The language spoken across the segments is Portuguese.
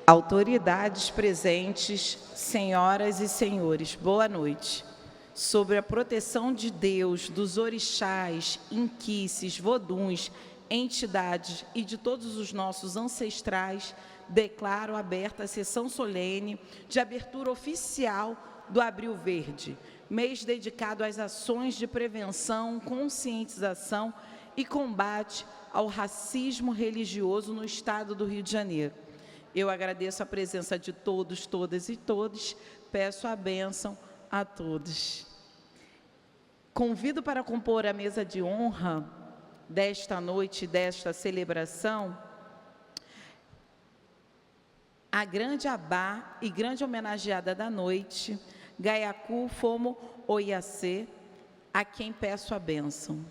Autoridades presentes, senhoras e senhores, boa noite. Sobre a proteção de Deus, dos orixás, inquices, voduns, entidades e de todos os nossos ancestrais, declaro aberta a sessão solene de abertura oficial do Abril Verde, mês dedicado às ações de prevenção, conscientização e combate ao racismo religioso no estado do Rio de Janeiro. Eu agradeço a presença de todos, todas e todos, peço a bênção a todos. Convido para compor a mesa de honra desta noite, desta celebração, a grande abá e grande homenageada da noite, Gaiacu Fomo Oyacê, a quem peço a bênção.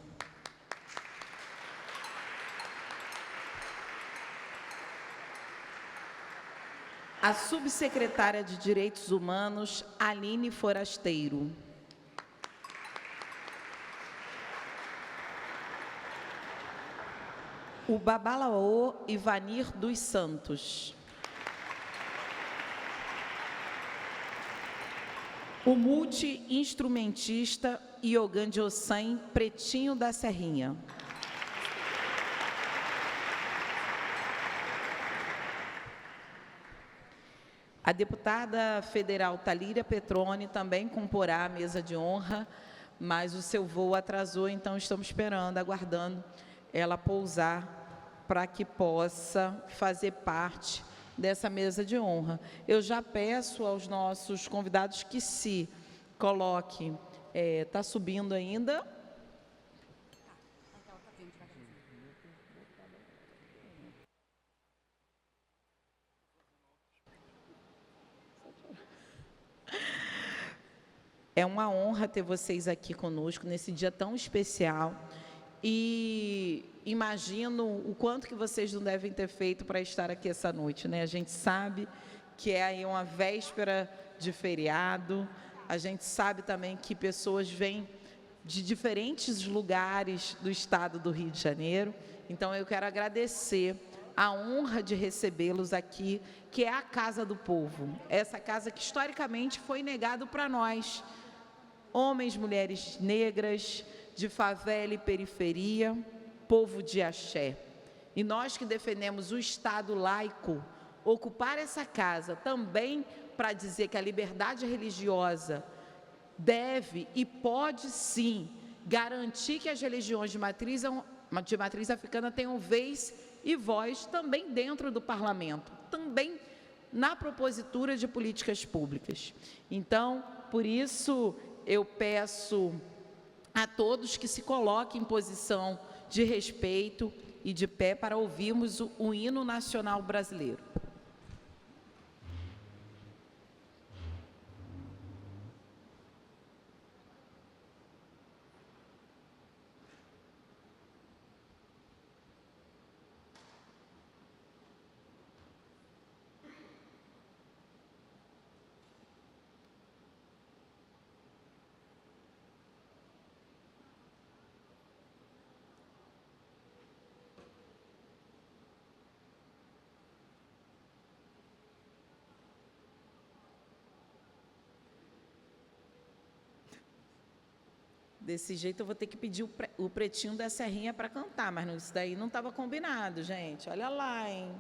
A subsecretária de Direitos Humanos, Aline Forasteiro. O Babalaô Ivanir dos Santos. O multi-instrumentista Iogan Ossan Pretinho da Serrinha. A deputada federal Talíria Petroni também comporá a mesa de honra, mas o seu voo atrasou, então estamos esperando, aguardando ela pousar para que possa fazer parte dessa mesa de honra. Eu já peço aos nossos convidados que se coloquem, está subindo ainda. É uma honra ter vocês aqui conosco nesse dia tão especial e imagino o quanto que vocês não devem ter feito para estar aqui essa noite, né? A gente sabe que é aí uma véspera de feriado, a gente sabe também que pessoas vêm de diferentes lugares do estado do Rio de Janeiro, então eu quero agradecer a honra de recebê-los aqui, que é a Casa do Povo, essa casa que historicamente foi negado para nós, homens, mulheres negras, de favela e periferia, povo de axé. E nós que defendemos o Estado laico, ocupar essa casa também para dizer que a liberdade religiosa deve e pode sim garantir que as religiões de matriz africana tenham vez e voz também dentro do parlamento, também na propositura de políticas públicas. Então, por isso, eu peço a todos que se coloquem em posição de respeito e de pé para ouvirmos o hino nacional brasileiro. Desse jeito eu vou ter que pedir o Pretinho da Serrinha para cantar, mas isso daí não estava combinado, gente. Olha lá, hein?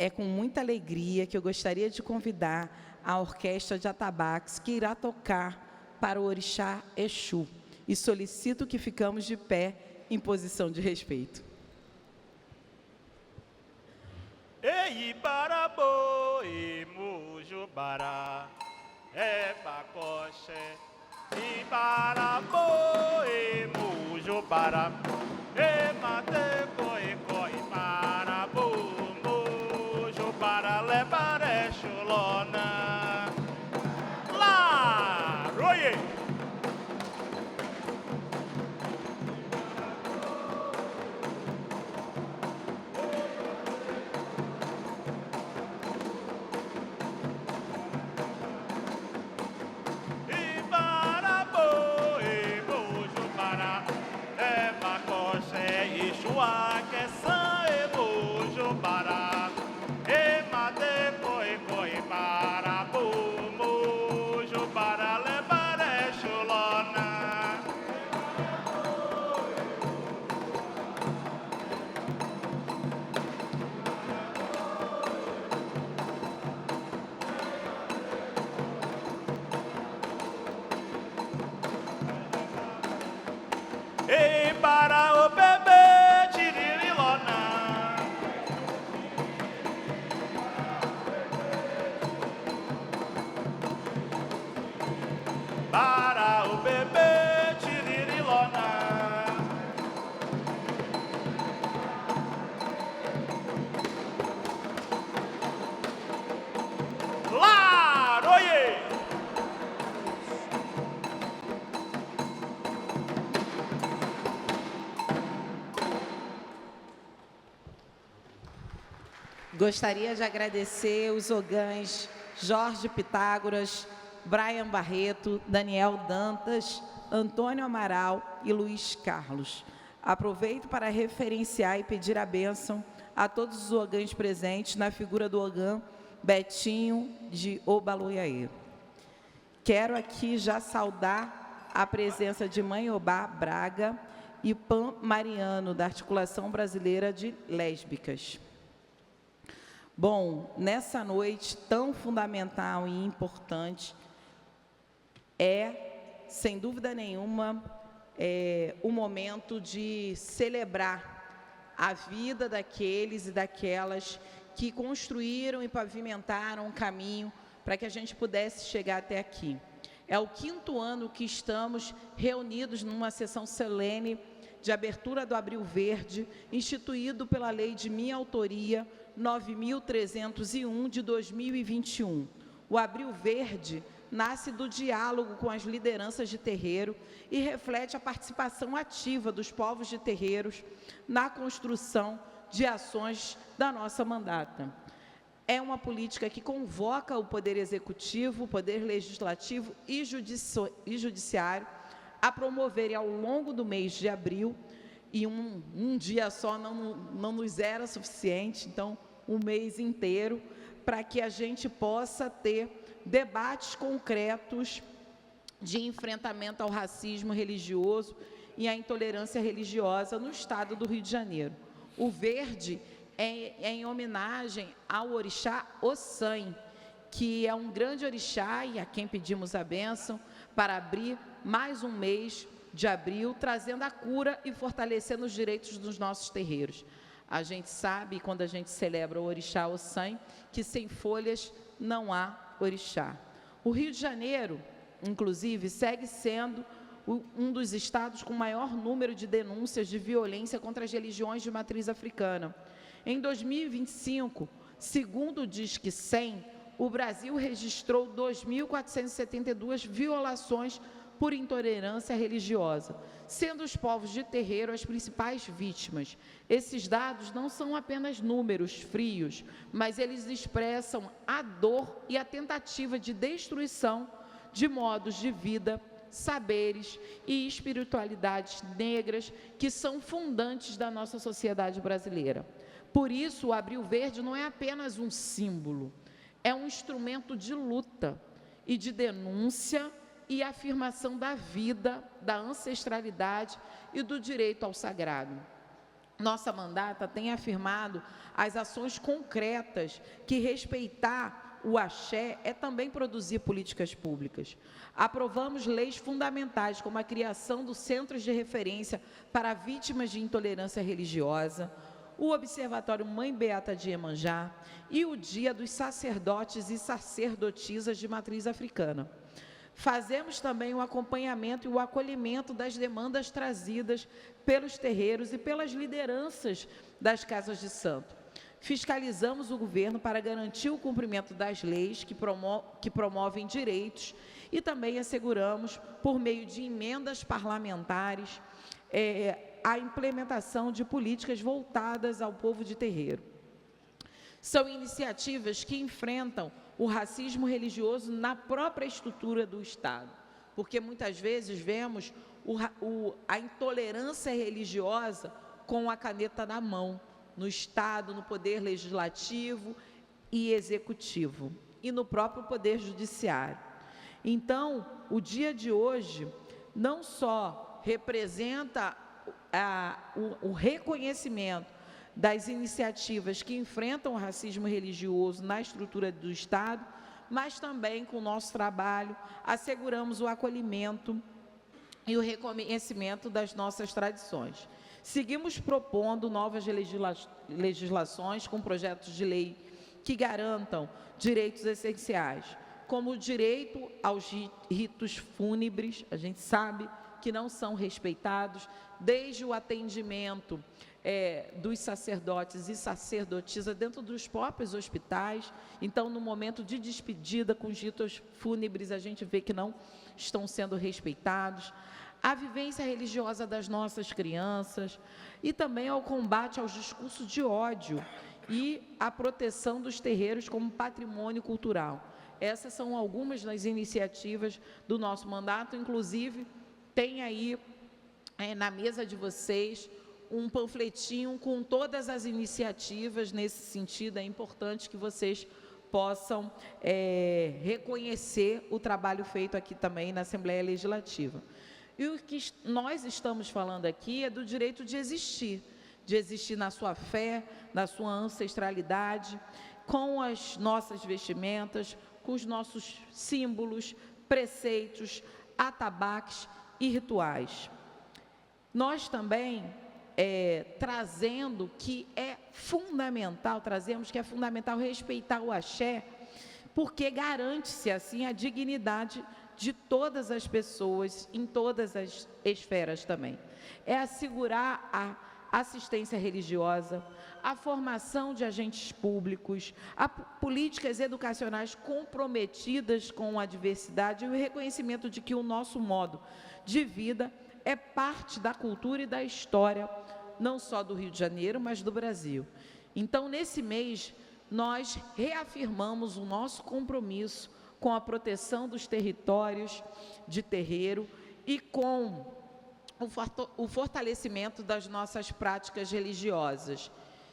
é com muita alegria que eu gostaria de convidar a orquestra de atabaques que irá tocar para o orixá Exu. E solicito que ficamos de pé em posição de respeito. Ei, barabo, e mujubara, é bacoché. E barabo, e mujubara, e mateco, e coi, barabo, mujubara, lebare, chulona. Lá, roie! Ei, para o bebê tiririlona. Para o bebê tiririlona. Lá, oiê! Gostaria de agradecer os ogãs Jorge Pitágoras, Brian Barreto, Daniel Dantas, Antônio Amaral e Luiz Carlos. Aproveito para referenciar e pedir a bênção a todos os ogãs presentes na figura do ogã Betinho de Obaluiaê. Quero aqui já saudar a presença de Mãe Obá Braga e Pan Mariano, da Articulação Brasileira de Lésbicas. Bom, nessa noite tão fundamental e importante, sem dúvida nenhuma, o momento de celebrar a vida daqueles e daquelas que construíram e pavimentaram um caminho para que a gente pudesse chegar até aqui. É o 5º ano que estamos reunidos numa sessão solene de abertura do Abril Verde, instituído pela lei de minha autoria, 9.301 de 2021. O Abril Verde nasce do diálogo com as lideranças de terreiro e reflete a participação ativa dos povos de terreiros na construção de ações da nossa mandata. É uma política que convoca o Poder Executivo, o Poder Legislativo e Judiciário a promoverem ao longo do mês de abril, e um dia só não nos era suficiente, então um mês inteiro, para que a gente possa ter debates concretos de enfrentamento ao racismo religioso e à intolerância religiosa no estado do Rio de Janeiro. O verde é em homenagem ao orixá Ossan, que é um grande orixá e a quem pedimos a bênção para abrir mais um mês de abril, trazendo a cura e fortalecendo os direitos dos nossos terreiros. A gente sabe, quando a gente celebra o orixá Ossan, que sem folhas não há orixá. O Rio de Janeiro, inclusive, segue sendo um dos estados com maior número de denúncias de violência contra as religiões de matriz africana. Em 2025, segundo o Disque 100, o Brasil registrou 2.472 violações por intolerância religiosa, sendo os povos de terreiro as principais vítimas. Esses dados não são apenas números frios, mas eles expressam a dor e a tentativa de destruição de modos de vida, saberes e espiritualidades negras que são fundantes da nossa sociedade brasileira. Por isso, o Abril Verde não é apenas um símbolo, é um instrumento de luta e de denúncia e afirmação da vida, da ancestralidade e do direito ao sagrado. nossa mandata tem afirmado as ações concretas que respeitar o axé é também produzir políticas públicas. Aprovamos leis fundamentais, como a criação dos Centros de Referência para Vítimas de Intolerância Religiosa, o Observatório Mãe Beata de Iemanjá e o Dia dos Sacerdotes e Sacerdotisas de Matriz Africana. Fazemos também o acompanhamento e o acolhimento das demandas trazidas pelos terreiros e pelas lideranças das casas de santo. Fiscalizamos o governo para garantir o cumprimento das leis que promovem direitos e também asseguramos, por meio de emendas parlamentares, a implementação de políticas voltadas ao povo de terreiro. São iniciativas que enfrentam o racismo religioso na própria estrutura do Estado, porque muitas vezes vemos a intolerância religiosa com a caneta na mão, no Estado, no Poder Legislativo e Executivo, e no próprio Poder Judiciário. Então, o dia de hoje não só representa o reconhecimento das iniciativas que enfrentam o racismo religioso na estrutura do Estado, mas também, com o nosso trabalho, asseguramos o acolhimento e o reconhecimento das nossas tradições. Seguimos propondo novas legislações com projetos de lei que garantam direitos essenciais, como o direito aos ritos fúnebres. A gente sabe que não são respeitados, desde o atendimento dos sacerdotes e sacerdotisas dentro dos próprios hospitais. Então, no momento de despedida com os ritos fúnebres, a gente vê que não estão sendo respeitados. A vivência religiosa das nossas crianças e também ao combate aos discursos de ódio e a proteção dos terreiros como patrimônio cultural. Essas são algumas das iniciativas do nosso mandato. Inclusive, tem aí na mesa de vocês um panfletinho com todas as iniciativas nesse sentido. É importante que vocês possam reconhecer o trabalho feito aqui também na Assembleia Legislativa. E o que nós estamos falando aqui é do direito de existir na sua fé, na sua ancestralidade, com as nossas vestimentas, com os nossos símbolos, preceitos, atabaques e rituais. Nós também trazemos que é fundamental respeitar o axé, porque garante-se assim a dignidade de todas as pessoas, em todas as esferas também. É assegurar a assistência religiosa, a formação de agentes públicos, políticas educacionais comprometidas com a diversidade e o reconhecimento de que o nosso modo de vida é parte da cultura e da história, não só do Rio de Janeiro, mas do Brasil. Então, nesse mês, nós reafirmamos o nosso compromisso com a proteção dos territórios de terreiro e com o fortalecimento das nossas práticas religiosas.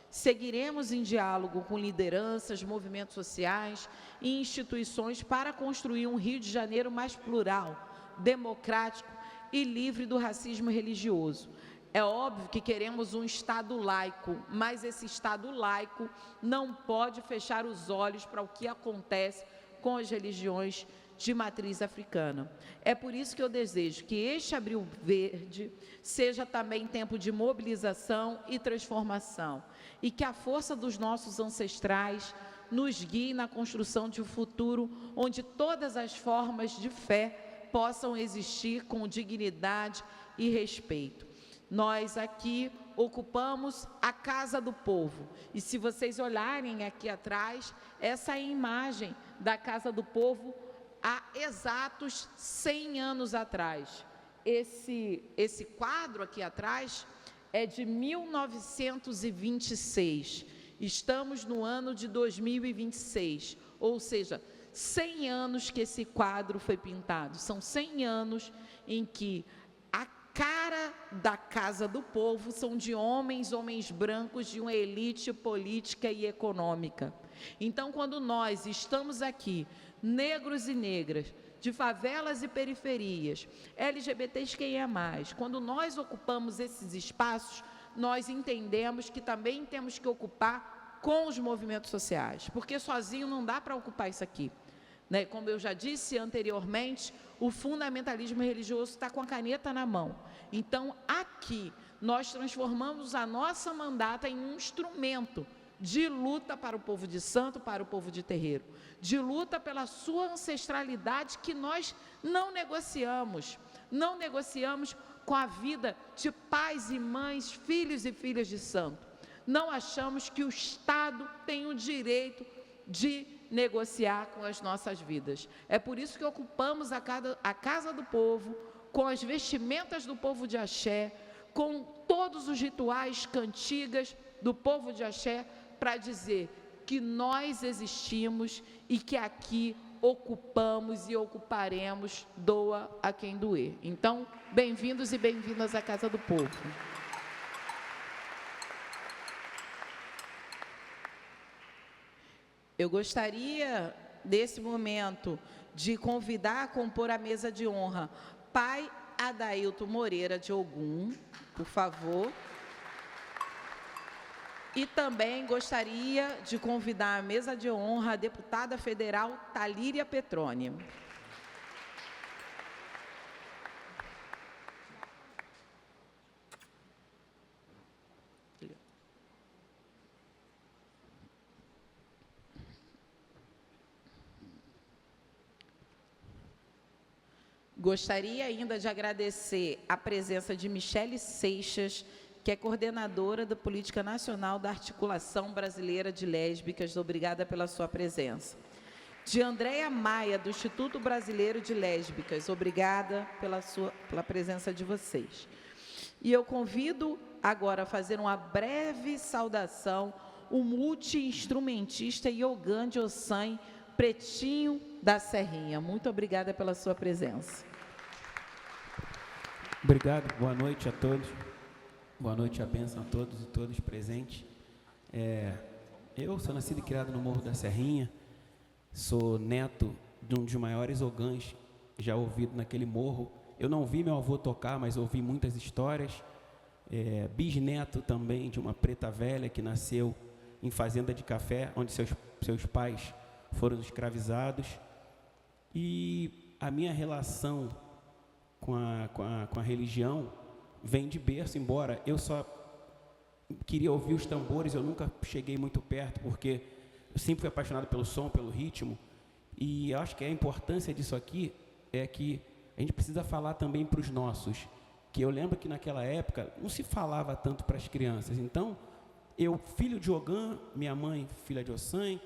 Seguiremos em diálogo com lideranças, movimentos sociais e instituições para construir um Rio de Janeiro mais plural, democrático e livre do racismo religioso. É óbvio que queremos um Estado laico, mas esse Estado laico não pode fechar os olhos para o que acontece com as religiões de matriz africana. É por isso que eu desejo que este Abril Verde seja também tempo de mobilização e transformação, e que a força dos nossos ancestrais nos guie na construção de um futuro onde todas as formas de fé possam existir com dignidade e respeito. Nós aqui ocupamos a Casa do Povo, e se vocês olharem aqui atrás, essa é a imagem da Casa do Povo há exatos 100 anos atrás. Esse quadro aqui atrás é de 1926. Estamos no ano de 2026, ou seja, 100 anos que esse quadro foi pintado. São 100 anos em que a cara da Casa do Povo são de homens brancos de uma elite política e econômica. Então, quando nós estamos aqui, negros e negras, de favelas e periferias, LGBTs quem é mais, quando nós ocupamos esses espaços, nós entendemos que também temos que ocupar com os movimentos sociais, porque sozinho não dá para ocupar isso aqui, né? Como eu já disse anteriormente, o fundamentalismo religioso está com a caneta na mão. Então, aqui, nós transformamos a nossa mandata em um instrumento de luta para o povo de santo, para o povo de terreiro, de luta pela sua ancestralidade que nós não negociamos com a vida de pais e mães, filhos e filhas de santo. Não achamos que o Estado tem o direito de negociar com as nossas vidas. É por isso que ocupamos a casa do povo, com as vestimentas do povo de axé, com todos os rituais, cantigas do povo de axé, para dizer que nós existimos e que aqui ocupamos e ocuparemos, doa a quem doer. Então, bem-vindos e bem-vindas à Casa do Povo. Eu gostaria, nesse momento, de convidar a compor a mesa de honra Pai Adailton Moreira de Ogum, por favor. E também gostaria de convidar à mesa de honra a deputada federal Talíria Petroni. Gostaria ainda de agradecer a presença de Michele Seixas, que é coordenadora da Política Nacional da Articulação Brasileira de Lésbicas. Obrigada pela sua presença. De Andréia Maia, do Instituto Brasileiro de Lésbicas. Obrigada pela presença de vocês. E eu convido agora a fazer uma breve saudação o multi-instrumentista Iogan Ossan, Pretinho da Serrinha. Muito obrigada pela sua presença. Obrigado, boa noite a todos. Boa noite, a bênção a todos e todas presentes. Eu sou nascido e criado no Morro da Serrinha, sou neto de um dos maiores ogãs já ouvido naquele morro. Eu não vi meu avô tocar, mas ouvi muitas histórias. Bisneto também de uma preta velha que nasceu em fazenda de café, onde seus pais foram escravizados. E a minha relação com a religião vem de berço, embora eu só queria ouvir os tambores, eu nunca cheguei muito perto, porque eu sempre fui apaixonado pelo som, pelo ritmo, e eu acho que a importância disso aqui é que a gente precisa falar também para os nossos, que eu lembro que naquela época não se falava tanto para as crianças. Então, eu, filho de Ogã, minha mãe, filha de Ossan,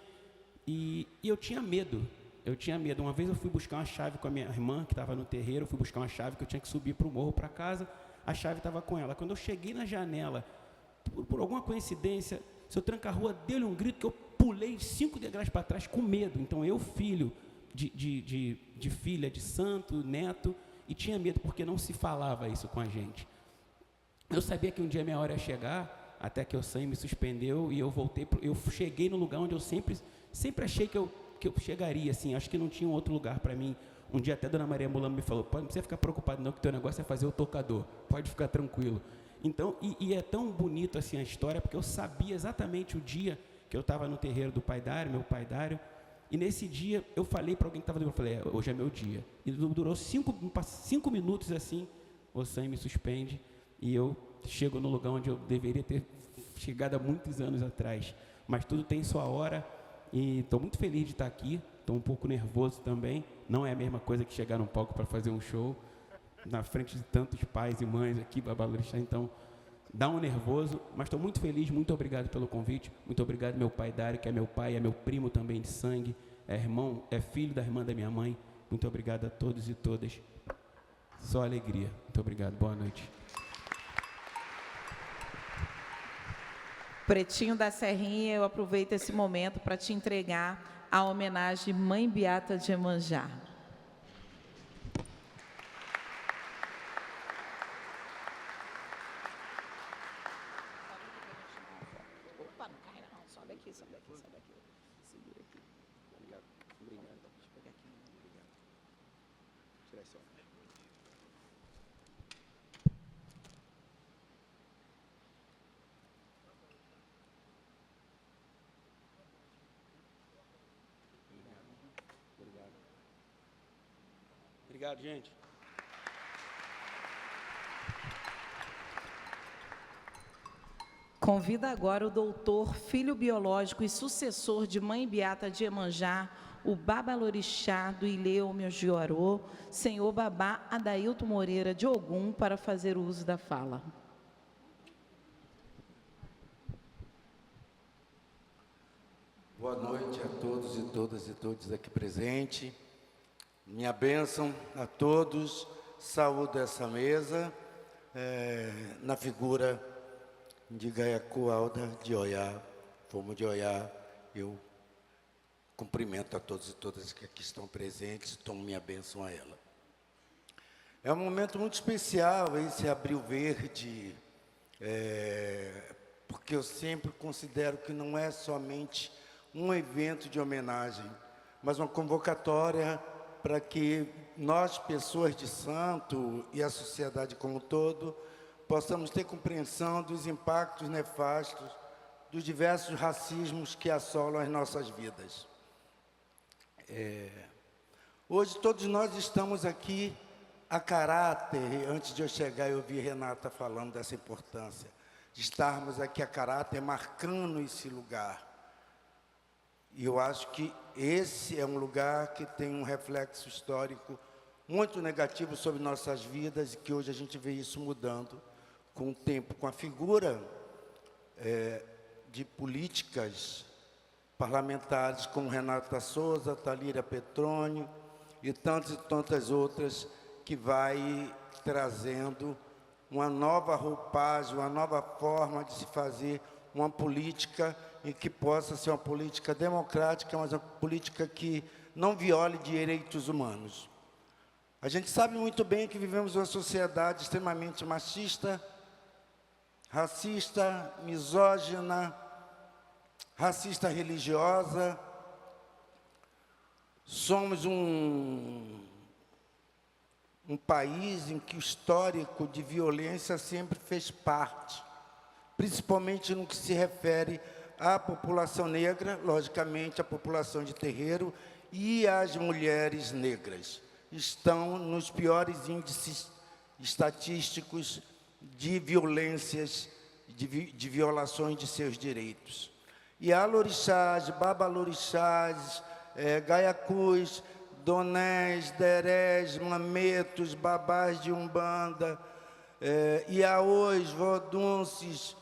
e eu tinha medo. Uma vez eu fui buscar uma chave com a minha irmã, que estava no terreiro, eu fui buscar uma chave que eu tinha que subir para o morro, para casa, a chave estava com ela. Quando eu cheguei na janela, por alguma coincidência, seu tranca-rua deu-lhe um grito que eu pulei 5 degraus para trás com medo. Então, eu, filho de filha de santo, neto, e tinha medo porque não se falava isso com a gente. Eu sabia que um dia minha hora ia chegar, até que o sangue me suspendeu e eu voltei, eu cheguei no lugar onde eu sempre achei que eu chegaria, assim, acho que não tinha um outro lugar para mim. Um dia até a dona Maria Mulano me falou, não precisa ficar preocupado não, que teu negócio é fazer o tocador, pode ficar tranquilo. Então, e é tão bonito assim a história, porque eu sabia exatamente o dia que eu estava no terreiro do Pai Dário, meu Pai Dário, e nesse dia eu falei para alguém que estava do meu, eu falei, hoje é meu dia. E durou 5 minutos assim, o sangue me suspende e eu chego no lugar onde eu deveria ter chegado há muitos anos atrás. Mas tudo tem sua hora e estou muito feliz de estar aqui, estou um pouco nervoso também. Não é a mesma coisa que chegar num palco para fazer um show na frente de tantos pais e mães aqui, Babalorixá, então dá um nervoso, mas estou muito feliz, muito obrigado pelo convite, muito obrigado meu pai Dário, que é meu pai, é meu primo também de sangue, é filho da irmã da minha mãe, muito obrigado a todos e todas, só alegria, muito obrigado, boa noite. Pretinho da Serrinha, eu aproveito esse momento para te entregar a homenagem Mãe Beata de Iemanjá. Obrigado, gente. Convida agora o doutor, filho biológico e sucessor de Mãe Beata de Iemanjá, o Babalorixá do Ilê Omiojioarô, senhor Babá Adailton Moreira de Ogum, para fazer o uso da fala. Boa noite a todos e todas e todos aqui presentes. Minha bênção a todos, saúde essa mesa, na figura de Gaiacu Alda de Oiá, Fomo de Oiá. Eu cumprimento a todos e todas que aqui estão presentes, tomo minha bênção a ela. É um momento muito especial esse Abril Verde, porque eu sempre considero que não é somente um evento de homenagem, mas uma convocatória para que nós, pessoas de santo e a sociedade como um todo, possamos ter compreensão dos impactos nefastos dos diversos racismos que assolam as nossas vidas. Hoje todos nós estamos aqui a caráter, antes de eu chegar eu ouvi Renata falando dessa importância, de estarmos aqui a caráter marcando esse lugar. E eu acho que esse é um lugar que tem um reflexo histórico muito negativo sobre nossas vidas e que hoje a gente vê isso mudando com o tempo, com a figura de políticas parlamentares como Renata Souza, Talíria Petrônio e tantas outras que vai trazendo uma nova roupagem, uma nova forma de se fazer uma política e que possa ser uma política democrática, mas uma política que não viole direitos humanos. A gente sabe muito bem que vivemos uma sociedade extremamente machista, racista, misógina, racista religiosa. Somos um país em que o histórico de violência sempre fez parte, principalmente no que se refere à população negra, logicamente a população de terreiro e as mulheres negras. Estão nos piores índices estatísticos de violências, de violações de seus direitos. E há lorixás, babalorixás, gaiacus, donés, derés, mametos, babás de umbanda, iaôs, vodunces,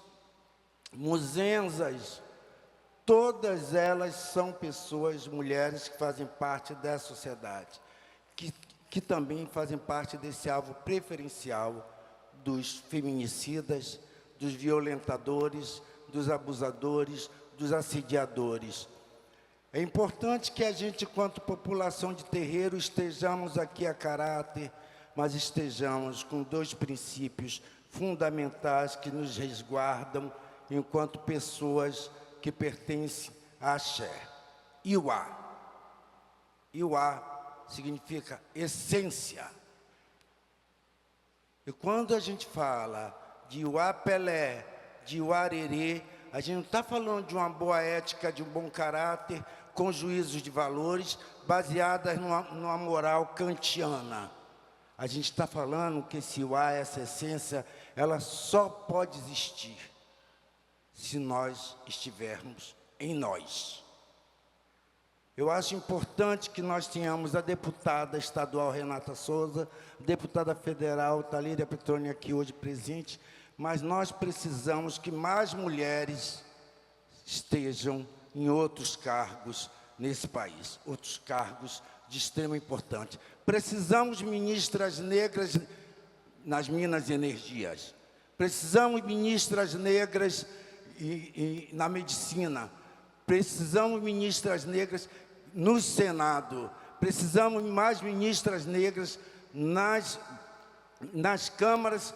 muzenzas, todas elas são pessoas, mulheres que fazem parte da sociedade, que também fazem parte desse alvo preferencial dos feminicidas, dos violentadores, dos abusadores, dos assediadores. É importante que a gente, enquanto população de terreiro, estejamos aqui a caráter, mas estejamos com dois princípios fundamentais que nos resguardam enquanto pessoas que pertencem a Axé. Iuá. Iuá significa essência. E quando a gente fala de Iuá Pelé, de Iuá Arerê, a gente não está falando de uma boa ética, de um bom caráter, com juízos de valores, baseadas numa moral kantiana. A gente está falando que esse Iuá, essa essência, ela só pode existir se nós estivermos em nós. Eu acho importante que nós tenhamos a deputada estadual Renata Souza, deputada federal Talíria Petrônio aqui hoje presente, mas nós precisamos que mais mulheres estejam em outros cargos nesse país, outros cargos de extrema importância. Precisamos de ministras negras nas Minas e Energias. Precisamos de ministras negras na medicina. Precisamos de ministras negras no Senado. Precisamos de mais ministras negras nas câmaras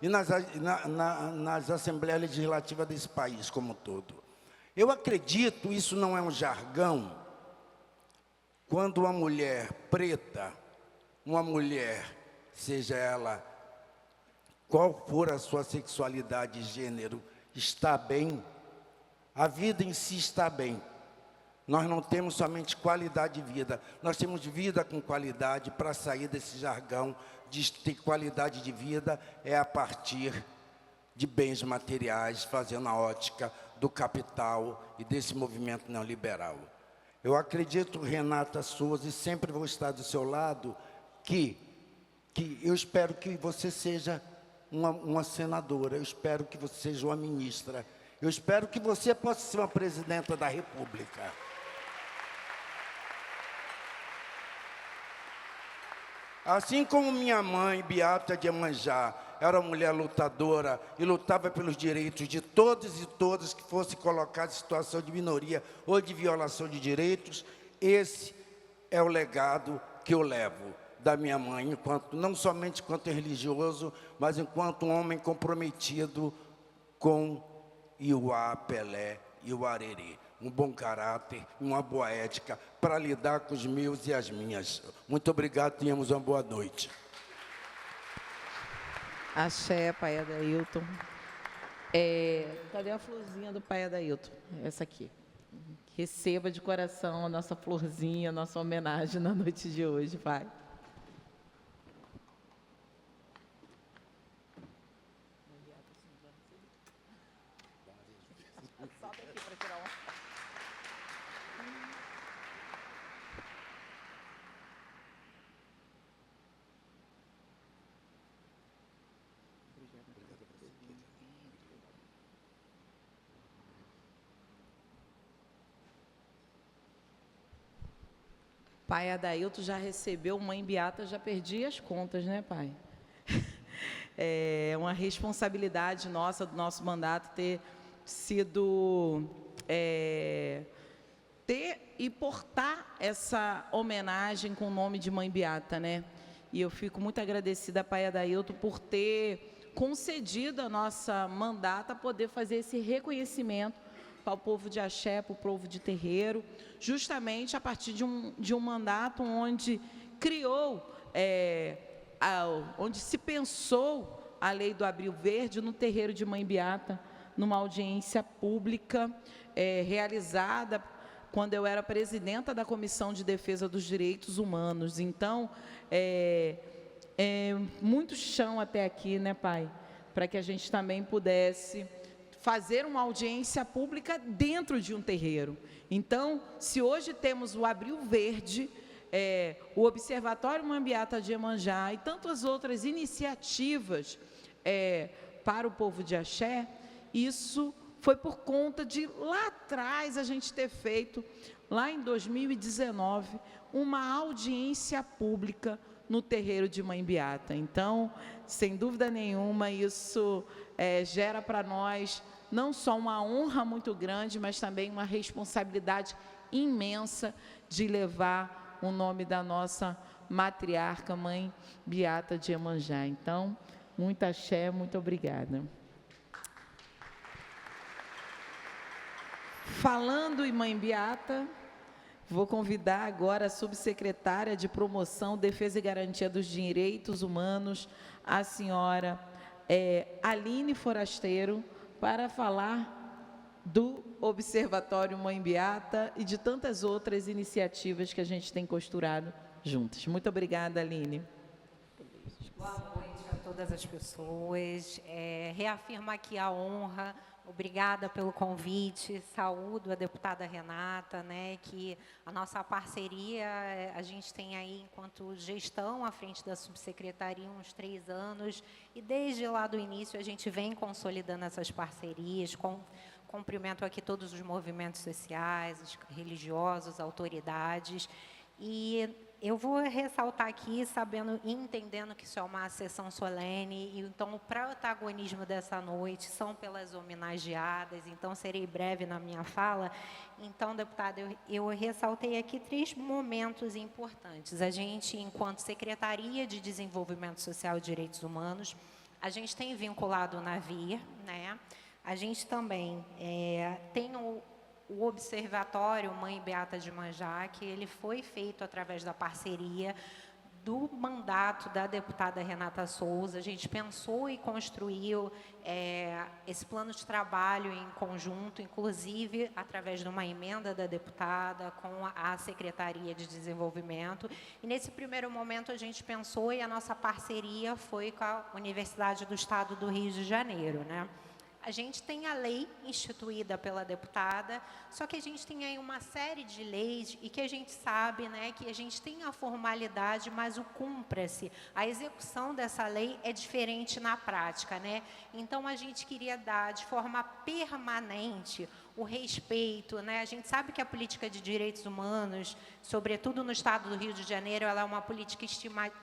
e nas assembleias legislativas desse país como um todo. Eu acredito, isso não é um jargão, quando uma mulher preta, uma mulher, seja ela qual for a sua sexualidade e gênero, está bem, a vida em si está bem. Nós não temos somente qualidade de vida, nós temos vida com qualidade. Para sair desse jargão de ter qualidade de vida é a partir de bens materiais, fazendo a ótica do capital e desse movimento neoliberal. Eu acredito, Renata Souza, e sempre vou estar do seu lado, que eu espero que você seja uma senadora, eu espero que você seja uma ministra, eu espero que você possa ser uma presidenta da República. Assim como minha mãe, Beata de Iemanjá, era uma mulher lutadora e lutava pelos direitos de todos e todas que fossem colocados em situação de minoria ou de violação de direitos, esse é o legado que eu levo da minha mãe, não somente enquanto religioso, mas enquanto um homem comprometido com Iuá, Pelé e o Arerê. Um bom caráter, uma boa ética para lidar com os meus e as minhas. Muito obrigado, tenhamos uma boa noite. Axé, pai Adailton. Cadê a florzinha do pai Adailton? Essa aqui. Receba de coração a nossa florzinha, a nossa homenagem na noite de hoje, pai. Pai Adailton já recebeu, mãe Beata, já perdi as contas, né, pai? É uma responsabilidade nossa, do nosso mandato, ter sido, ter e portar essa homenagem com o nome de mãe Beata, né? E eu fico muito agradecida, pai Adailton, por ter concedido a nossa mandata poder fazer esse reconhecimento para o povo de Axé, para o povo de terreiro, justamente a partir de um mandato onde criou, onde se pensou a lei do Abril Verde no terreiro de Mãe Beata, numa audiência pública realizada quando eu era presidenta da Comissão de Defesa dos Direitos Humanos. Então, muito chão até aqui, né, pai? Para que a gente também pudesse fazer uma audiência pública dentro de um terreiro. Então, se hoje temos o Abril Verde, o Observatório Mãe Beata de Iemanjá e tantas outras iniciativas para o povo de Axé, isso foi por conta de lá atrás a gente ter feito, lá em 2019, uma audiência pública no terreiro de Mãe Beata. Então, sem dúvida nenhuma, isso gera para nós não só uma honra muito grande, mas também uma responsabilidade imensa de levar o nome da nossa matriarca, Mãe Beata de Iemanjá. Então, muito axé, muito obrigada. Falando em Mãe Beata, vou convidar agora a subsecretária de Promoção, Defesa e Garantia dos Direitos Humanos, a senhora Aline Forasteiro, para falar do Observatório Mãe Beata e de tantas outras iniciativas que a gente tem costurado juntas. Muito obrigada, Aline. Boa noite a todas as pessoas. Reafirmo aqui a honra. Obrigada pelo convite, saúdo a deputada Renata, né, que a nossa parceria, a gente tem aí, enquanto gestão, à frente da subsecretaria, uns 3 anos, e desde lá do início a gente vem consolidando essas parcerias, cumprimento aqui todos os movimentos sociais, religiosos, autoridades, e eu vou ressaltar aqui, sabendo e entendendo que isso é uma sessão solene, e então o protagonismo dessa noite são pelas homenageadas, então serei breve na minha fala. Então, deputada, eu ressaltei aqui 3 momentos importantes. A gente, enquanto Secretaria de Desenvolvimento Social e Direitos Humanos, a gente tem vinculado o NAVIR, né? A gente também tem o Observatório Mãe Beata de Iemanjá, que ele foi feito através da parceria do mandato da deputada Renata Souza. A gente pensou e construiu esse plano de trabalho em conjunto, inclusive através de uma emenda da deputada com a Secretaria de Desenvolvimento. E nesse primeiro momento a gente pensou, e a nossa parceria foi com a Universidade do Estado do Rio de Janeiro, né? A gente tem a lei instituída pela deputada, só que a gente tem aí uma série de leis e que a gente sabe, né, que a gente tem a formalidade, mas o cumpra-se. A execução dessa lei é diferente na prática, né? Então, a gente queria dar de forma permanente o respeito, né? A gente sabe que a política de direitos humanos, sobretudo no estado do Rio de Janeiro, ela é uma política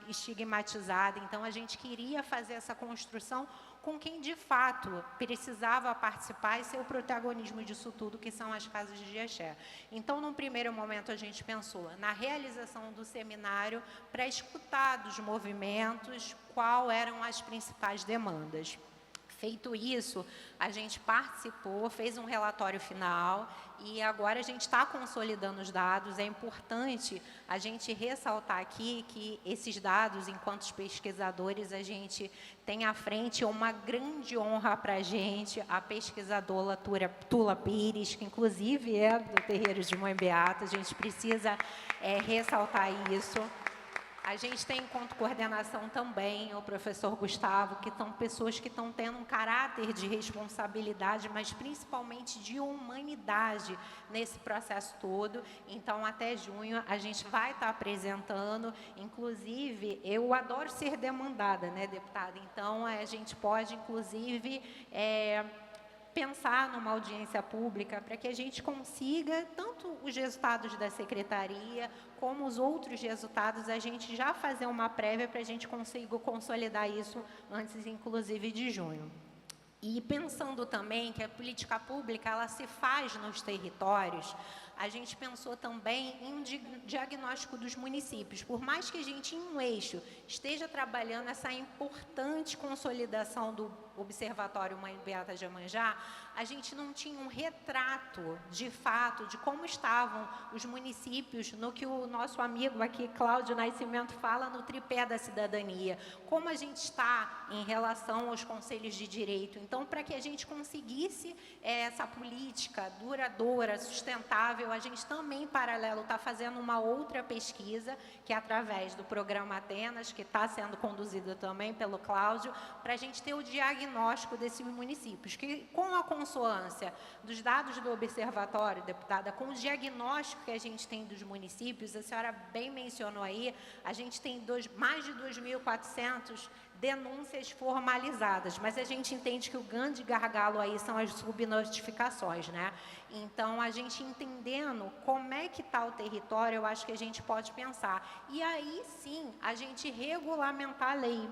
estigmatizada. Então, a gente queria fazer essa construção com quem, de fato, precisava participar e ser o protagonismo disso tudo, que são as casas de axé. Então, num primeiro momento, a gente pensou na realização do seminário para escutar dos movimentos quais eram as principais demandas. Feito isso, a gente participou, fez um relatório final e agora a gente está consolidando os dados. É importante a gente ressaltar aqui que esses dados, enquanto pesquisadores, a gente tem à frente uma grande honra para a gente, a pesquisadora Tula Pires, que inclusive é do Terreiro de Mãe Beata. A gente precisa ressaltar isso. A gente tem enquanto coordenação também o professor Gustavo, que são pessoas que estão tendo um caráter de responsabilidade, mas principalmente de humanidade nesse processo todo. Então, até junho, a gente vai estar apresentando, inclusive, eu adoro ser demandada, né, deputada? Então, a gente pode, inclusive, pensar numa audiência pública para que a gente consiga, tanto os resultados da secretaria, como os outros resultados, a gente já fazer uma prévia para a gente conseguir consolidar isso antes, inclusive, de junho. E pensando também que a política pública, ela se faz nos territórios, a gente pensou também em um diagnóstico dos municípios. Por mais que a gente, em um eixo, esteja trabalhando essa importante consolidação do Observatório Mãe Beata de Iemanjá, a gente não tinha um retrato, de fato, de como estavam os municípios no que o nosso amigo aqui, Cláudio Nascimento, fala no tripé da cidadania. Como a gente está em relação aos conselhos de direito. Então, para que a gente conseguisse essa política duradoura, sustentável, a gente também, em paralelo, está fazendo uma outra pesquisa, que é através do programa Atenas, que está sendo conduzido também pelo Cláudio, para a gente ter o diagnóstico desses municípios, que com a consoância dos dados do observatório, deputada, com o diagnóstico que a gente tem dos municípios, a senhora bem mencionou aí, a gente tem mais de 2.400 denúncias formalizadas, mas a gente entende que o grande gargalo aí são as subnotificações, né? Então, a gente entendendo como é que está o território, eu acho que a gente pode pensar. E aí, sim, a gente regulamentar a lei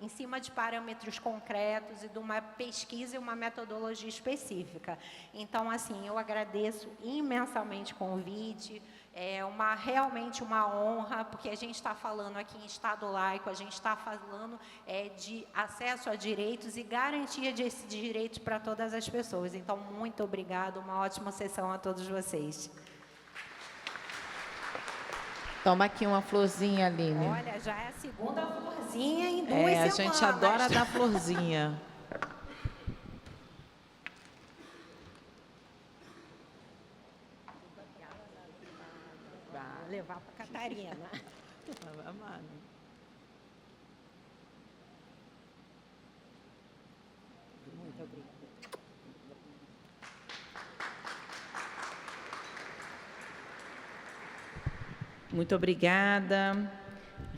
em cima de parâmetros concretos e de uma pesquisa e uma metodologia específica. Então, assim, eu agradeço imensamente o convite, realmente uma honra, porque a gente está falando aqui em Estado laico, a gente está falando de acesso a direitos e garantia desses direitos para todas as pessoas. Então, muito obrigada, uma ótima sessão a todos vocês. Toma aqui uma florzinha, Aline. Olha, já é a segunda florzinha em 2 semanas. A gente adora dar florzinha. Vai levar para Catarina. Muito obrigada. Muito obrigada,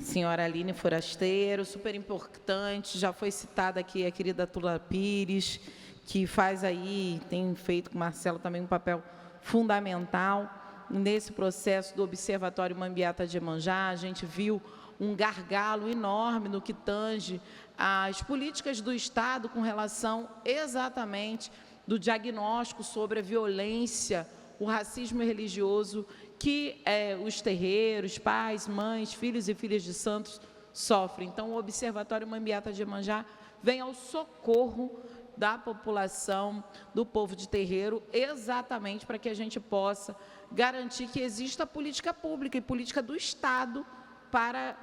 senhora Aline Forasteiro, super importante, já foi citada aqui a querida Tula Pires, que faz aí, tem feito com o Marcelo também um papel fundamental nesse processo do Observatório Mãe Beata de Iemanjá. A gente viu um gargalo enorme no que tange às políticas do Estado com relação exatamente do diagnóstico sobre a violência, o racismo religioso que os terreiros, pais, mães, filhos e filhas de santos sofrem. Então, o Observatório Mãe Beata de Iemanjá vem ao socorro da população, do povo de terreiro, exatamente para que a gente possa garantir que exista política pública e política do Estado para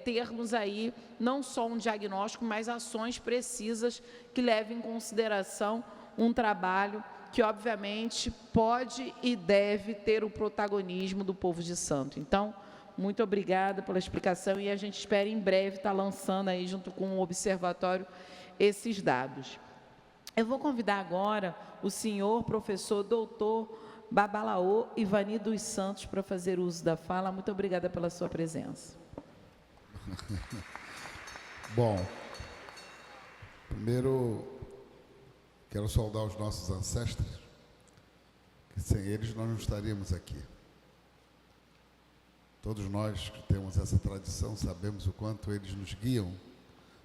termos aí não só um diagnóstico, mas ações precisas que levem em consideração um trabalho que, obviamente, pode e deve ter o protagonismo do povo de Santo. Então, muito obrigada pela explicação e a gente espera em breve estar lançando aí, junto com o Observatório, esses dados. Eu vou convidar agora o senhor professor doutor Babalaô Ivani dos Santos para fazer uso da fala. Muito obrigada pela sua presença. Bom, primeiro quero saudar os nossos ancestros, que sem eles nós não estaríamos aqui. Todos nós que temos essa tradição sabemos o quanto eles nos guiam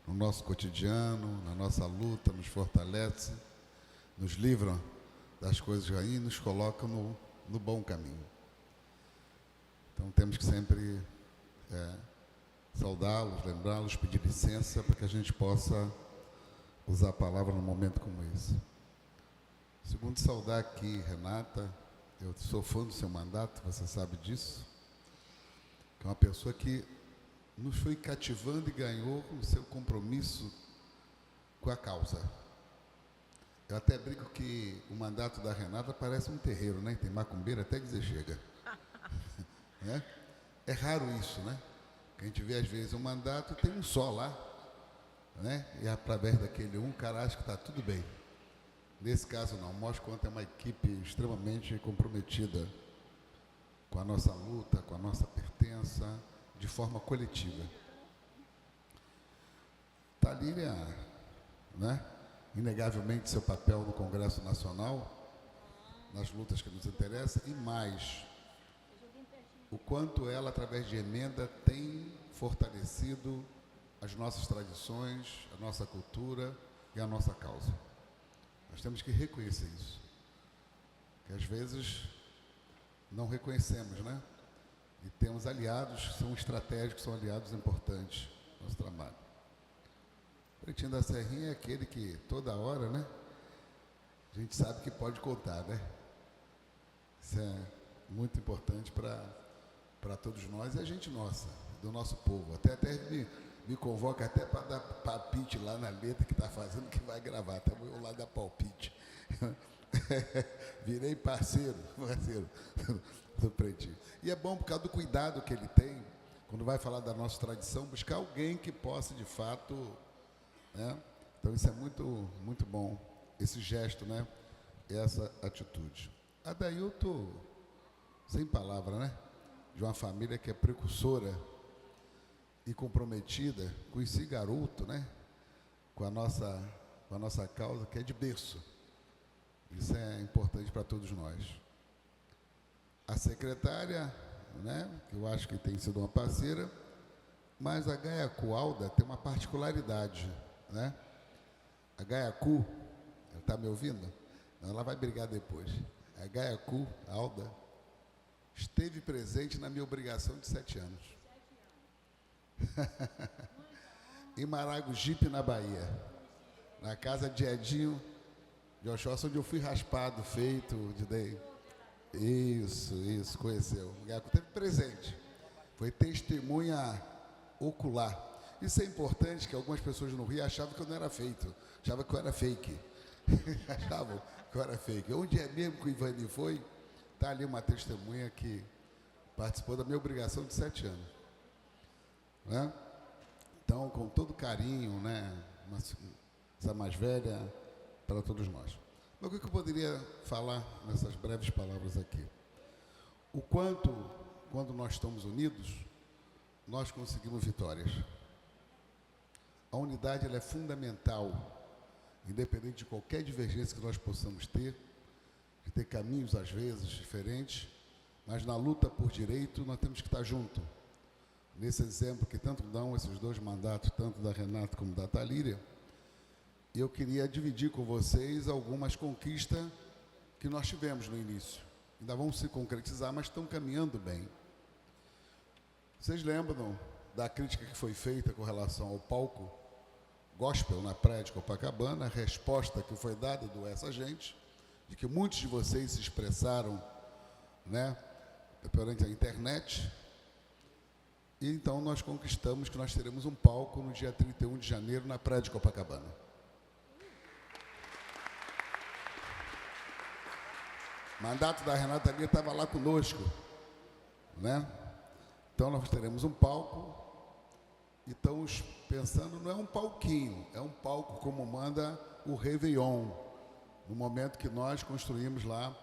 no nosso cotidiano, na nossa luta, nos fortalecem, nos livram das coisas ruins e nos colocam no bom caminho. Então temos que sempre saudá-los, lembrá-los, pedir licença para que a gente possa usar a palavra num momento como esse. Segundo, saudar aqui Renata, eu sou fã do seu mandato, você sabe disso, que é uma pessoa que nos foi cativando e ganhou o seu compromisso com a causa. Eu até brinco que o mandato da Renata parece um terreiro, né? Tem macumbeira até dizer chega. É raro isso, né? Que a gente vê às vezes um mandato e tem um só lá, né? E através daquele um, cara acha que está tudo bem. Nesse caso não, mostra quanto é uma equipe extremamente comprometida com a nossa luta, com a nossa pertença, de forma coletiva. Talíria, né? Inegavelmente seu papel no Congresso Nacional, nas lutas que nos interessam, e mais, o quanto ela, através de emenda, tem fortalecido as nossas tradições, a nossa cultura e a nossa causa. Nós temos que reconhecer isso, que às vezes não reconhecemos, né? E temos aliados que são estratégicos, são aliados importantes no nosso trabalho. O Pretinho da Serrinha é aquele que toda hora, né? A gente sabe que pode contar, né? Isso é muito importante para todos nós e a gente nossa, do nosso povo. Até me convoca até para dar palpite lá na letra que está fazendo, que vai gravar. Estamos lá dar palpite. Virei parceiro do Pretinho. E é bom por causa do cuidado que ele tem, quando vai falar da nossa tradição, buscar alguém que possa, de fato, né? Então isso é muito, muito bom, esse gesto, né? Essa atitude. Adailton, sem palavra, né? De uma família que é precursora e comprometida, conheci garoto, né? Com a nossa causa, que é de berço. Isso é importante para todos nós. A secretária, né, que eu acho que tem sido uma parceira, mas a Gaiacu Alda tem uma particularidade, né? A Gaiacu, ela está me ouvindo? Não, ela vai brigar depois. A Gaiacu Alda esteve presente na minha obrigação de 7 anos. Em Maragogipe, na Bahia, na casa de Edinho de Oxóssi, onde eu fui raspado, feito, Isso, conheceu. O Gaiacu esteve presente. Foi testemunha ocular. Isso é importante, que algumas pessoas no Rio achavam que eu não era feito. Achavam que eu era fake. Achavam que eu era fake. Onde é mesmo que o Ivani foi, está ali uma testemunha que participou da minha obrigação de 7 anos. Né? Então, com todo carinho, né? Essa mais velha, para todos nós. Mas o que eu poderia falar nessas breves palavras aqui? O quanto, quando nós estamos unidos, nós conseguimos vitórias. A unidade ela é fundamental, independente de qualquer divergência que nós possamos ter, de ter caminhos, às vezes, diferentes, mas na luta por direito nós temos que estar juntos. Nesse exemplo que tanto dão esses 2 mandatos, tanto da Renata como da Talíria, eu queria dividir com vocês algumas conquistas que nós tivemos no início. Ainda vão se concretizar, mas estão caminhando bem. Vocês lembram da crítica que foi feita com relação ao palco gospel na praia de Copacabana, a resposta que foi dada do Essa Gente, de que muitos de vocês se expressaram, né, perante a internet, E então nós conquistamos que nós teremos um palco no dia 31 de janeiro na Praia de Copacabana. O mandato da Renata Lia estava lá conosco, né? Então nós teremos um palco e estamos pensando, não é um palquinho, é um palco como manda o Réveillon, no momento que nós construímos lá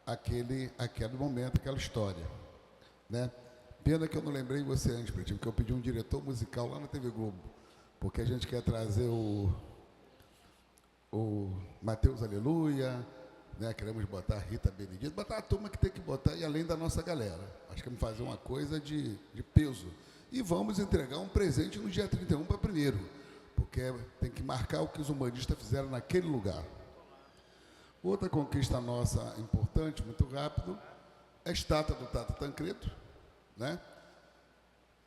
aquele momento, aquela história, né? Pena que eu não lembrei você antes, Pretinho, porque eu pedi um diretor musical lá na TV Globo, porque a gente quer trazer o Mateus Aleluia, né? Queremos botar a Rita Benedito, botar a turma que tem que botar, e além da nossa galera. Acho que vamos fazer uma coisa de peso. E vamos entregar um presente no dia 31 para primeiro, porque tem que marcar o que os humanistas fizeram naquele lugar. Outra conquista nossa importante, muito rápido, é a estátua do Tata Tancredo, né?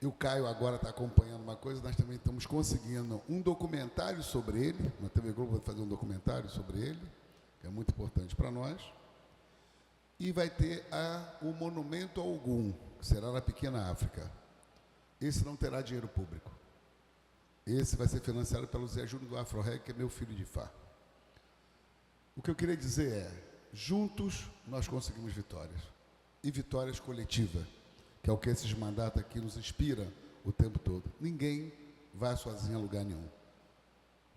E o Caio agora está acompanhando uma coisa, nós também estamos conseguindo um documentário sobre ele, na TV Globo vai fazer um documentário sobre ele, que é muito importante para nós. E vai ter o Monumento ao Ogum, que será na Pequena África. Esse não terá dinheiro público. Esse vai ser financiado pelo Zé Júnior do Afro-Reg, que é meu filho de Fá. O que eu queria dizer é, juntos nós conseguimos vitórias. E vitórias coletivas, que é o que esses mandatos aqui nos inspiram o tempo todo. Ninguém vai sozinho a lugar nenhum.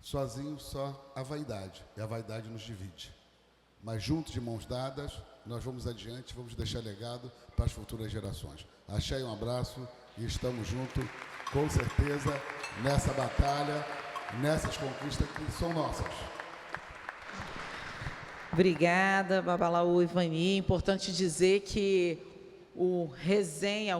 Sozinho só a vaidade, e a vaidade nos divide. Mas juntos, de mãos dadas, nós vamos adiante, vamos deixar legado para as futuras gerações. Axé, um abraço e estamos juntos, com certeza, nessa batalha, nessas conquistas que são nossas. Obrigada, Babalaú Ivani. Importante dizer que o Resenha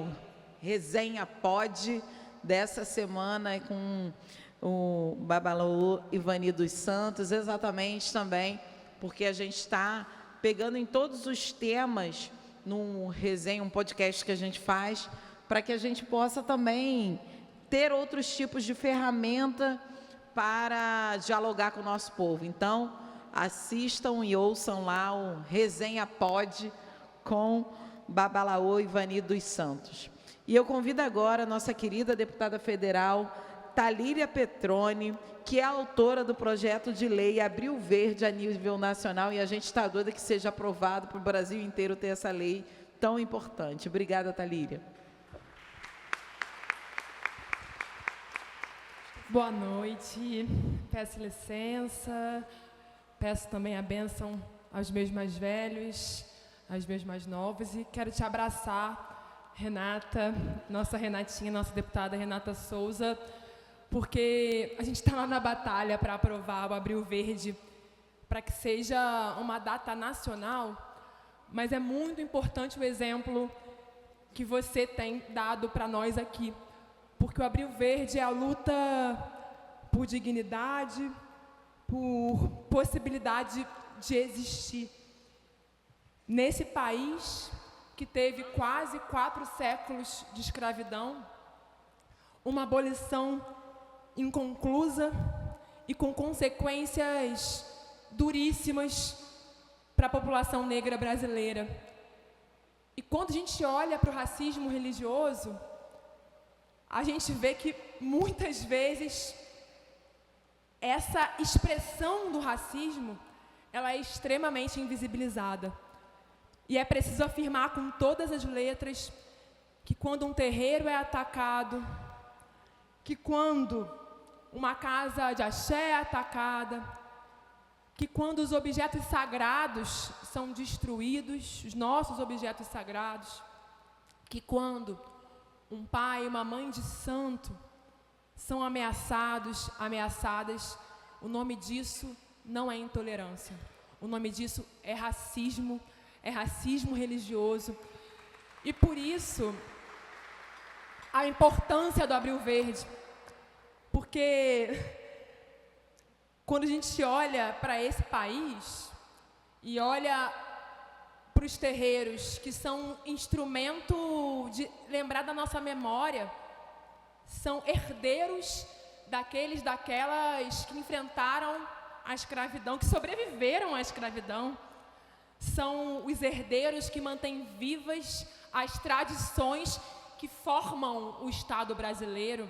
Pod dessa semana é com o Babalaú Ivani dos Santos, exatamente também porque a gente está pegando em todos os temas num resenha, um podcast que a gente faz, para que a gente possa também ter outros tipos de ferramenta para dialogar com o nosso povo. Então, assistam e ouçam lá o Resenha Pod com Babalaú Ivani dos Santos. E eu convido agora a nossa querida deputada federal, Talíria Petroni, que é a autora do projeto de lei Abril Verde a nível nacional, e a gente está doida que seja aprovado para o Brasil inteiro ter essa lei tão importante. Obrigada, Talíria. Boa noite, peço licença, peço também a bênção aos meus mais velhos, aos meus mais novos, e quero te abraçar, Renata, nossa Renatinha, nossa deputada Renata Souza, porque a gente está lá na batalha para aprovar o Abril Verde, para que seja uma data nacional, mas é muito importante o exemplo que você tem dado para nós aqui, porque o Abril Verde é a luta por dignidade, por possibilidade de existir. Nesse país que teve quase 4 séculos de escravidão, uma abolição inconclusa e com consequências duríssimas para a população negra brasileira. E quando a gente olha para o racismo religioso, a gente vê que muitas vezes essa expressão do racismo, ela é extremamente invisibilizada. E é preciso afirmar com todas as letras que quando um terreiro é atacado, que quando uma casa de axé é atacada, que quando os objetos sagrados são destruídos, os nossos objetos sagrados, que quando um pai e uma mãe de santo são ameaçadas, o nome disso não é intolerância. O nome disso é racismo religioso. E por isso, a importância do Abril Verde, porque quando a gente olha para esse país e olha para os terreiros, que são instrumento de lembrar da nossa memória, são herdeiros daquelas que enfrentaram a escravidão, que sobreviveram à escravidão, são os herdeiros que mantêm vivas as tradições que formam o Estado brasileiro.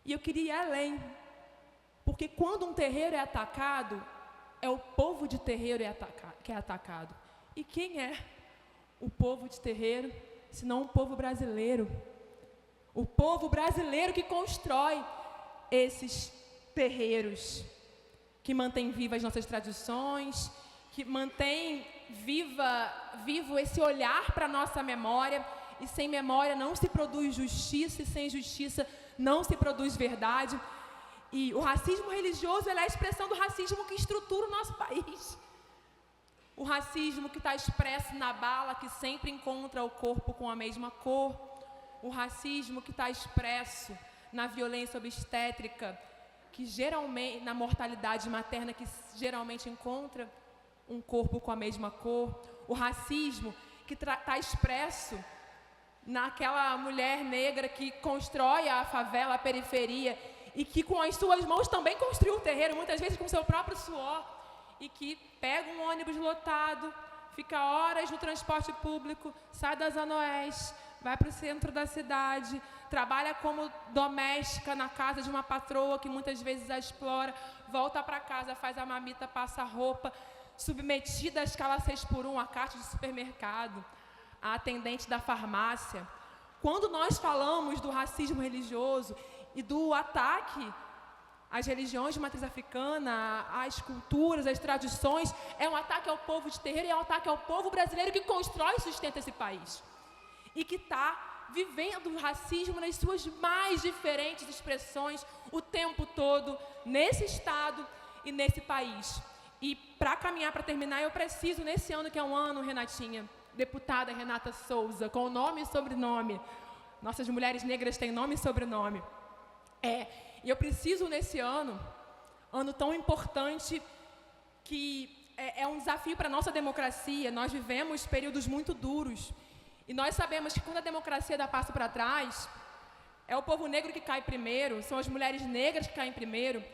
E eu queria ir além, porque quando um terreiro é atacado, é o povo de terreiro que é atacado. E quem é o povo de terreiro, senão o povo brasileiro? O povo brasileiro que constrói esses terreiros, que mantém vivas as nossas tradições, que mantém vivo esse olhar para a nossa memória. E sem memória não se produz justiça, e sem justiça não se produz verdade. E o racismo religioso é a expressão do racismo que estrutura o nosso país. O racismo que está expresso na bala que sempre encontra o corpo com a mesma cor. O racismo que está expresso na violência obstétrica, que geralmente, na mortalidade materna, que geralmente encontra um corpo com a mesma cor. O racismo que está expresso naquela mulher negra que constrói a favela, a periferia, e que com as suas mãos também construiu o terreiro, muitas vezes com seu próprio suor, e que pega um ônibus lotado, fica horas no transporte público, sai da Zona Oeste, vai para o centro da cidade, trabalha como doméstica na casa de uma patroa que muitas vezes a explora, volta para casa, faz a mamita, passa a roupa, submetida à escala 6x1, a caixa de supermercado, a atendente da farmácia. Quando nós falamos do racismo religioso e do ataque às religiões de matriz africana, às culturas, às tradições, é um ataque ao povo de terreiro e é um ataque ao povo brasileiro que constrói e sustenta esse país. E que está vivendo o racismo nas suas mais diferentes expressões o tempo todo, nesse estado e nesse país. E para caminhar, para terminar, eu preciso, nesse ano que é um ano, Renatinha, deputada Renata Souza, com nome e sobrenome. Nossas mulheres negras têm nome e sobrenome. E eu preciso, nesse ano tão importante, que é um desafio para a nossa democracia. Nós vivemos períodos muito duros. E nós sabemos que quando a democracia dá passo para trás, é o povo negro que cai primeiro, são as mulheres negras que caem primeiro.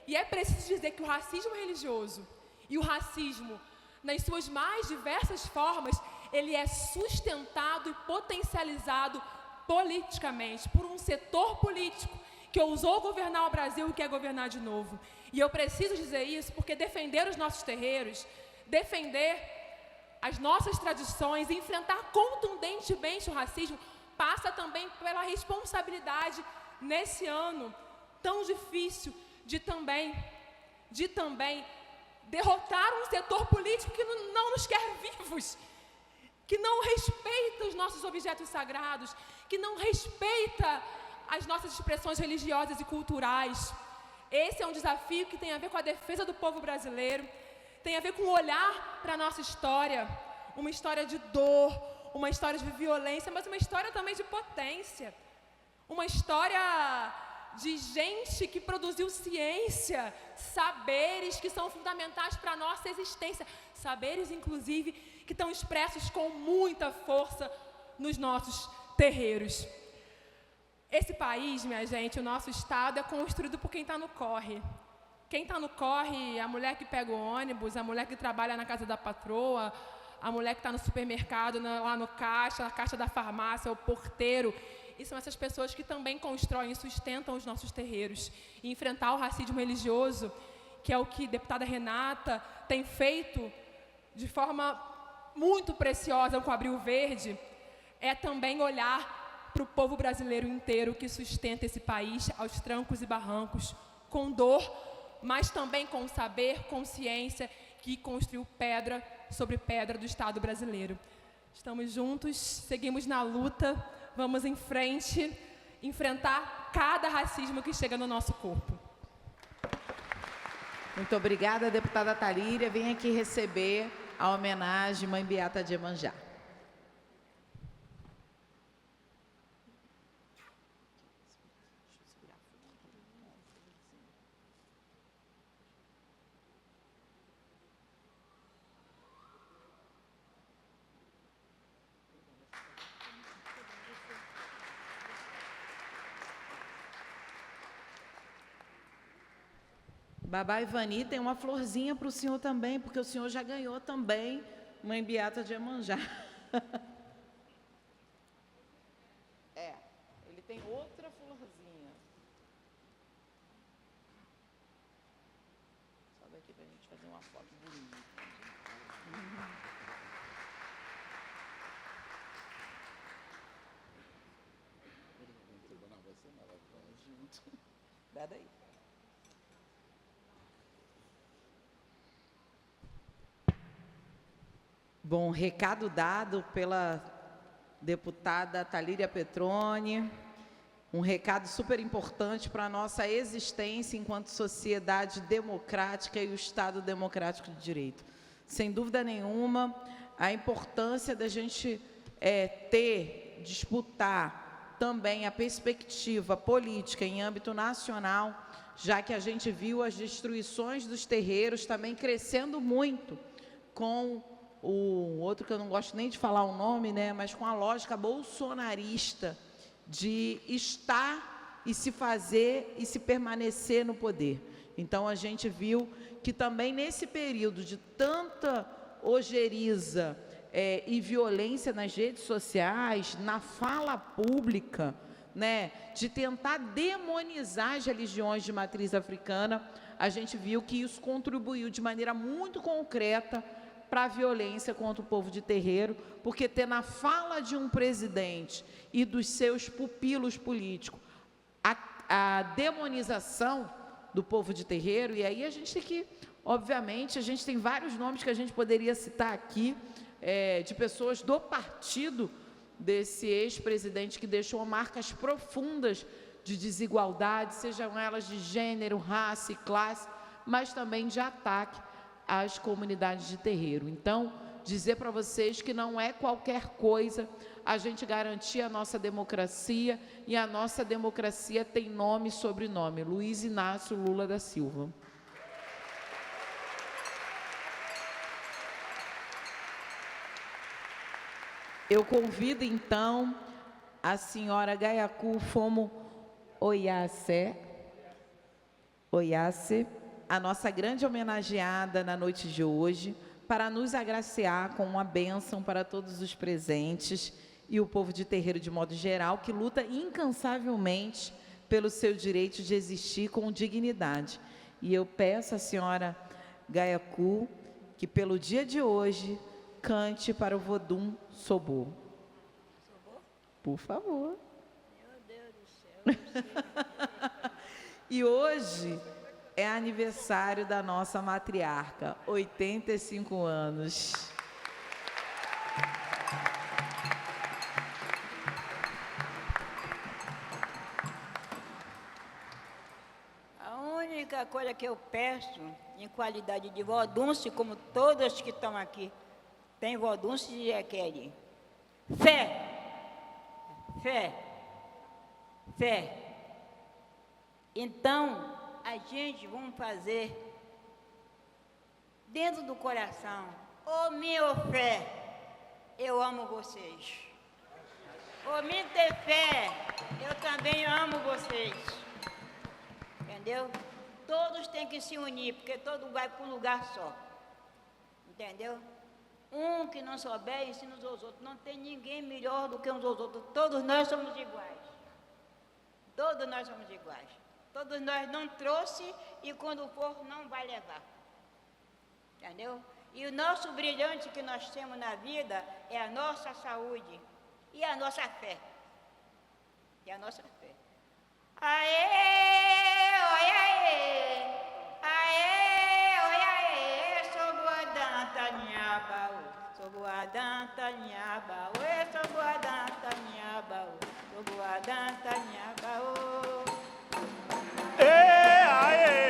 E é preciso dizer que o racismo religioso e o racismo, nas suas mais diversas formas, ele é sustentado e potencializado politicamente por um setor político que ousou governar o Brasil e quer governar de novo. E eu preciso dizer isso porque defender os nossos terreiros, defender as nossas tradições, enfrentar contundentemente o racismo, passa também pela responsabilidade, nesse ano tão difícil, de também derrotar um setor político que não nos quer vivos, que não respeita os nossos objetos sagrados, que não respeita as nossas expressões religiosas e culturais. Esse é um desafio que tem a ver com a defesa do povo brasileiro, tem a ver com o olhar para a nossa história, uma história de dor, uma história de violência, mas uma história também de potência, uma história de gente que produziu ciência, saberes que são fundamentais para a nossa existência, saberes, inclusive, que estão expressos com muita força nos nossos terreiros. Esse país, minha gente, o nosso estado é construído por quem está no corre. Quem está no corre, a mulher que pega o ônibus, a mulher que trabalha na casa da patroa, a mulher que está no supermercado, lá no caixa, na caixa da farmácia, o porteiro. E são essas pessoas que também constroem e sustentam os nossos terreiros. E enfrentar o racismo religioso, que é o que a deputada Renata tem feito de forma muito preciosa com o Abril Verde, é também olhar para o povo brasileiro inteiro que sustenta esse país aos trancos e barrancos, com dor, mas também com saber, consciência, que construiu pedra sobre pedra do Estado brasileiro. Estamos juntos, seguimos na luta, vamos em frente, enfrentar cada racismo que chega no nosso corpo. Muito obrigada, deputada Talíria. Vem aqui receber a homenagem Mãe Beata de Iemanjá. Babá Ivani tem uma florzinha para o senhor também, porque o senhor já ganhou também Mãe Beata de Iemanjá. tem outra florzinha. Só daqui para a gente fazer uma foto bonita. Dá daí. Bom, recado dado pela deputada Talíria Petroni, um recado super importante para a nossa existência enquanto sociedade democrática e o Estado democrático de direito. Sem dúvida nenhuma, a importância da gente disputar também a perspectiva política em âmbito nacional, já que a gente viu as destruições dos terreiros também crescendo muito com o outro que eu não gosto nem de falar o nome, né, mas com a lógica bolsonarista de estar e se fazer e se permanecer no poder. Então, a gente viu que também nesse período de tanta ojeriza e violência nas redes sociais, na fala pública, né, de tentar demonizar as religiões de matriz africana, a gente viu que isso contribuiu de maneira muito concreta para a violência contra o povo de terreiro, porque ter na fala de um presidente e dos seus pupilos políticos a demonização do povo de terreiro, e aí a gente tem que, obviamente, a gente tem vários nomes que a gente poderia citar aqui, de pessoas do partido desse ex-presidente que deixou marcas profundas de desigualdade, sejam elas de gênero, raça e classe, mas também de ataque às comunidades de terreiro. Então, dizer para vocês que não é qualquer coisa a gente garantir a nossa democracia, e a nossa democracia tem nome e sobrenome: Luiz Inácio Lula da Silva. Eu convido, então, a senhora Gaiacu Fomo Oyase, a nossa grande homenageada na noite de hoje, para nos agraciar com uma bênção para todos os presentes e o povo de terreiro de modo geral, que luta incansavelmente pelo seu direito de existir com dignidade. E eu peço à senhora Gaiacu que, pelo dia de hoje, cante para o Vodum Sobô. Por favor. Meu Deus do céu. E hoje é aniversário da nossa matriarca, 85 anos. A única coisa que eu peço, em qualidade de vodunce, como todas que estão aqui, tem vodunce e requerem fé, fé, fé. Então, a gente vamos fazer dentro do coração: ô minha fé, eu amo vocês. Ô minha ter fé, eu também amo vocês. Entendeu? Todos têm que se unir, porque todo vai para um lugar só. Entendeu? Um que não souber, ensina os outros. Não tem ninguém melhor do que uns aos outros. Todos nós somos iguais. Todos nós somos iguais. Todos nós não trouxe, e quando for, não vai levar. Entendeu? E o nosso brilhante que nós temos na vida é a nossa saúde e a nossa fé. E a nossa fé. Aê, oi, aê, aê, oi, aê, sou boa danta, nhabaú, sou boa danta, nhabaú, sou boa danta, nhabaú, sou boa danta, nhabaú. Aê, aê.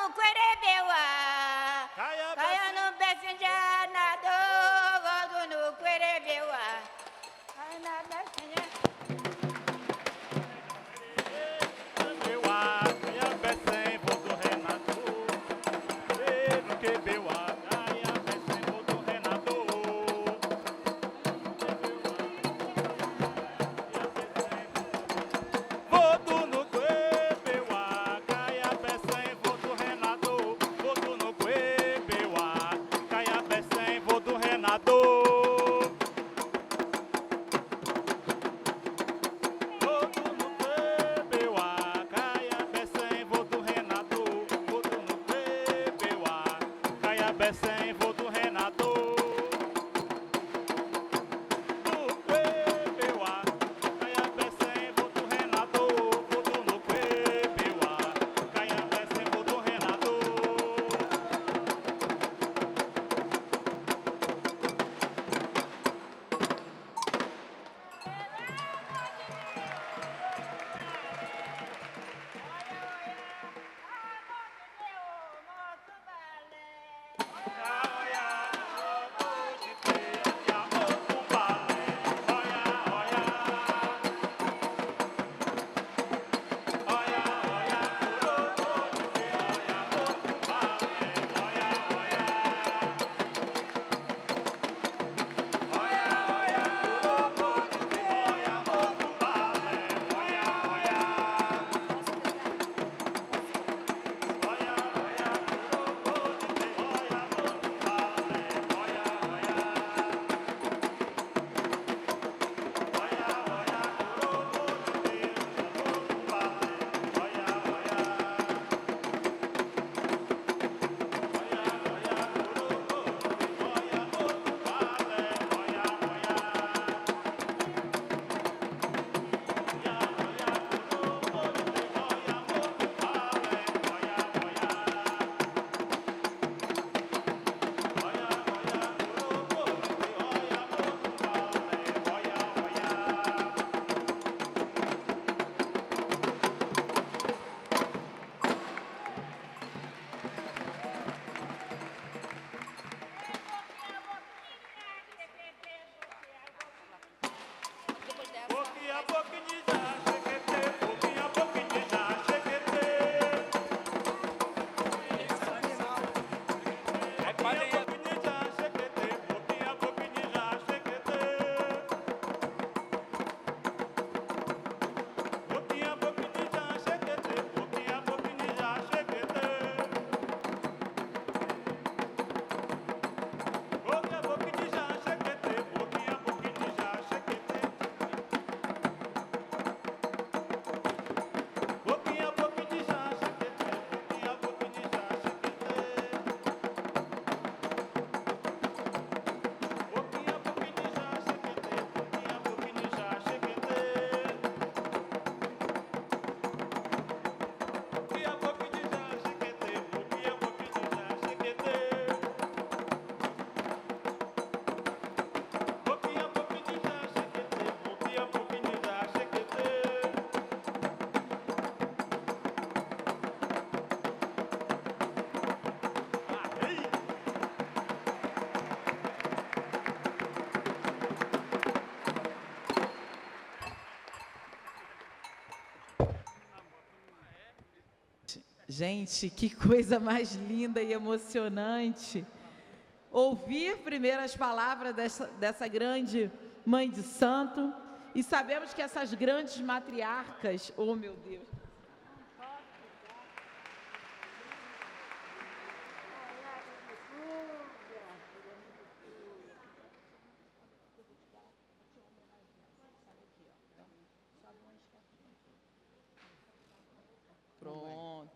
no Querebeua. Caia no becinho de anador, volto no Querebeua. Caia na becinha. Gente, que coisa mais linda e emocionante. Ouvir primeiro as palavras dessa grande mãe de santo. E sabemos que essas grandes matriarcas, oh meu Deus. Pronto.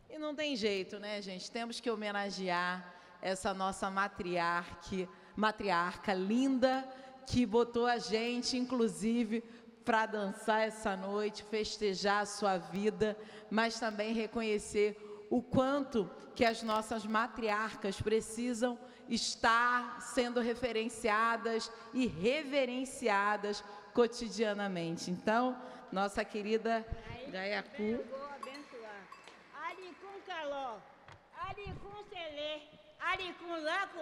E não tem jeito, né, gente? Temos que homenagear essa nossa matriarca linda, que botou a gente, inclusive, para dançar essa noite, festejar a sua vida, mas também reconhecer o quanto que as nossas matriarcas precisam estar sendo referenciadas e reverenciadas cotidianamente. Então, nossa querida Gaiacu. ó. Ali com Celê, ali com Laco,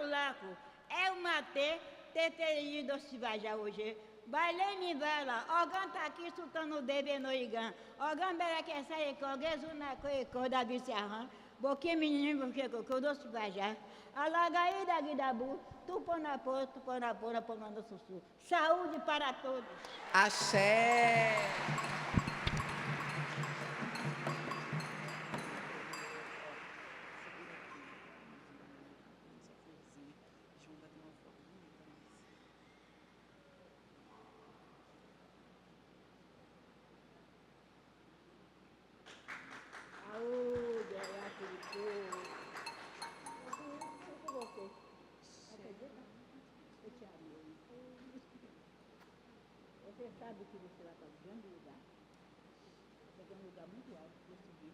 é o Mate, Teteí do Cibajá hoje. Bailei me bela, Ogã tá aqui sultando o debe no Igã. Ogã bela que essa aí, Coguezo na coico da Biciarrã. Boquinha menino, porque eu dou Cibajá. Alagaí da Guidabu, Tuponapo, Pomando Sussu. Saúde para todos. Axé! Saúde, é aquele povo. Você sabe que você vai para o grande lugar. Pegar um lugar muito alto para subir.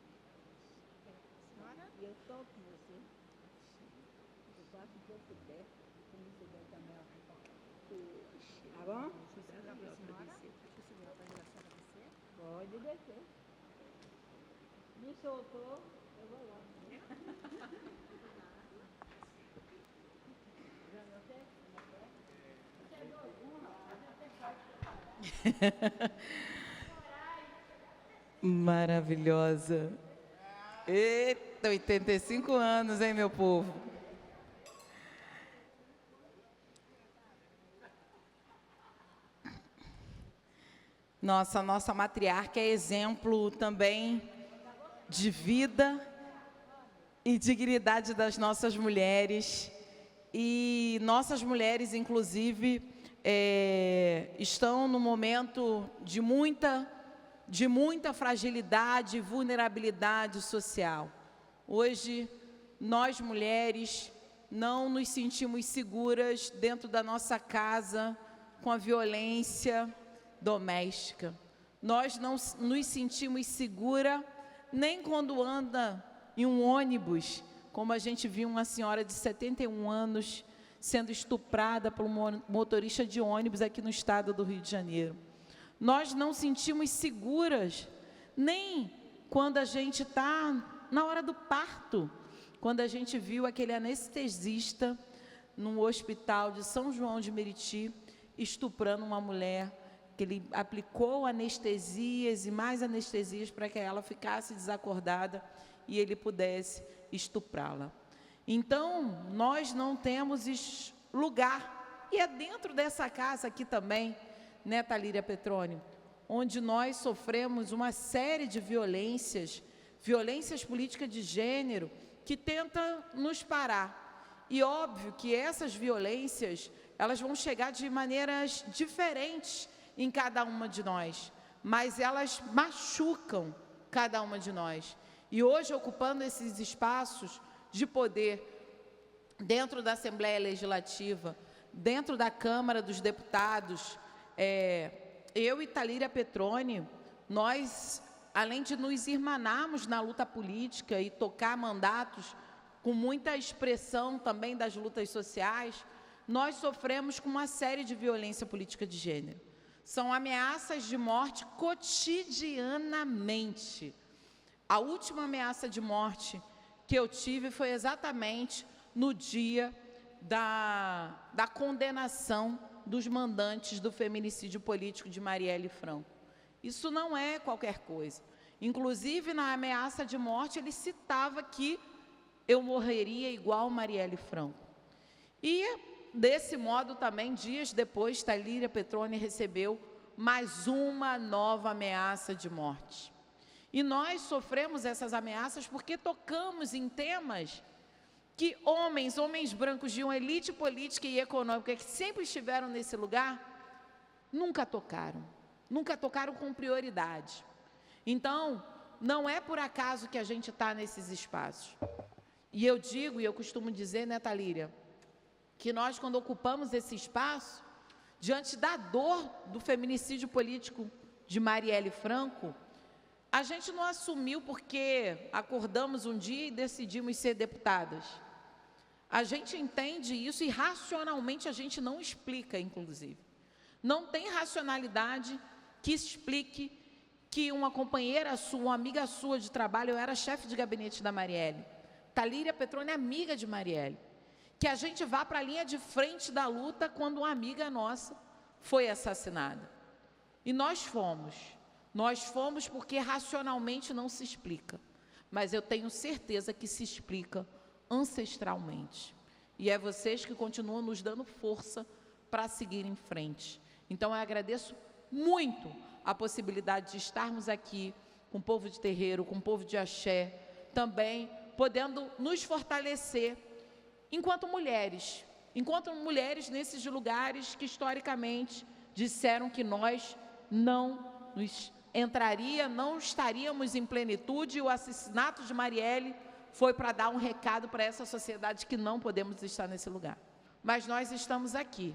E eu toco com você. Eu faço o que eu puder. Como você der também, ó. Tá bom? Pode descer. Me soltou, eu vou lá. Maravilhosa. Eita, 85 anos, hein, meu povo? Nossa matriarca é exemplo também de vida e dignidade das nossas mulheres. E nossas mulheres, inclusive, estão num momento de muita fragilidade e vulnerabilidade social. Hoje, nós mulheres não nos sentimos seguras dentro da nossa casa com a violência doméstica. Nós não nos sentimos seguras nem quando anda em um ônibus, como a gente viu uma senhora de 71 anos sendo estuprada por um motorista de ônibus aqui no estado do Rio de Janeiro. Nós não sentimos seguras nem quando a gente está na hora do parto, quando a gente viu aquele anestesista no hospital de São João de Meriti estuprando uma mulher, que ele aplicou anestesias e mais anestesias para que ela ficasse desacordada e ele pudesse estuprá-la. Então, nós não temos lugar, e é dentro dessa casa aqui também, né, Thalíria Petroni, onde nós sofremos uma série de violências políticas de gênero, que tentam nos parar. E óbvio que essas violências, elas vão chegar de maneiras diferentes em cada uma de nós, mas elas machucam cada uma de nós. E hoje, ocupando esses espaços de poder dentro da Assembleia Legislativa, dentro da Câmara dos Deputados, eu e Thalíria Petroni, nós, além de nos irmanarmos na luta política e tocar mandatos com muita expressão também das lutas sociais, nós sofremos com uma série de violência política de gênero. São ameaças de morte cotidianamente. A última ameaça de morte que eu tive foi exatamente no dia da condenação dos mandantes do feminicídio político de Marielle Franco. Isso não é qualquer coisa. Inclusive, na ameaça de morte, ele citava que eu morreria igual Marielle Franco. E, desse modo, também, dias depois, Thalíria Petroni recebeu mais uma nova ameaça de morte. E nós sofremos essas ameaças porque tocamos em temas que homens brancos de uma elite política e econômica que sempre estiveram nesse lugar, nunca tocaram com prioridade. Então, não é por acaso que a gente está nesses espaços. E eu digo, e eu costumo dizer, né, Thalíria, que nós, quando ocupamos esse espaço, diante da dor do feminicídio político de Marielle Franco, a gente não assumiu porque acordamos um dia e decidimos ser deputadas. A gente entende isso e racionalmente a gente não explica, inclusive. Não tem racionalidade que explique que uma companheira sua, uma amiga sua de trabalho, eu era chefe de gabinete da Marielle, Talíria Petroni é amiga de Marielle, que a gente vá para a linha de frente da luta quando uma amiga nossa foi assassinada. E nós fomos porque racionalmente não se explica, mas eu tenho certeza que se explica ancestralmente. E é vocês que continuam nos dando força para seguir em frente. Então, eu agradeço muito a possibilidade de estarmos aqui com o povo de terreiro, com o povo de axé, também podendo nos fortalecer enquanto mulheres nesses lugares que historicamente disseram que nós não estaríamos em plenitude, e o assassinato de Marielle foi para dar um recado para essa sociedade que não podemos estar nesse lugar. Mas nós estamos aqui.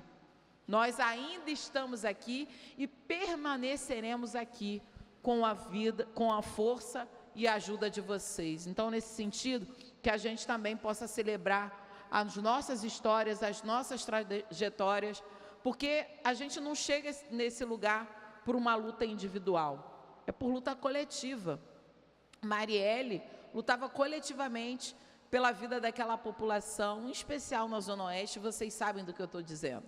Nós ainda estamos aqui e permaneceremos aqui com a vida, com a força e a ajuda de vocês. Então, nesse sentido, que a gente também possa celebrar as nossas histórias, as nossas trajetórias, porque a gente não chega nesse lugar por uma luta individual, é por luta coletiva. Marielle lutava coletivamente pela vida daquela população, em especial na Zona Oeste, vocês sabem do que eu estou dizendo.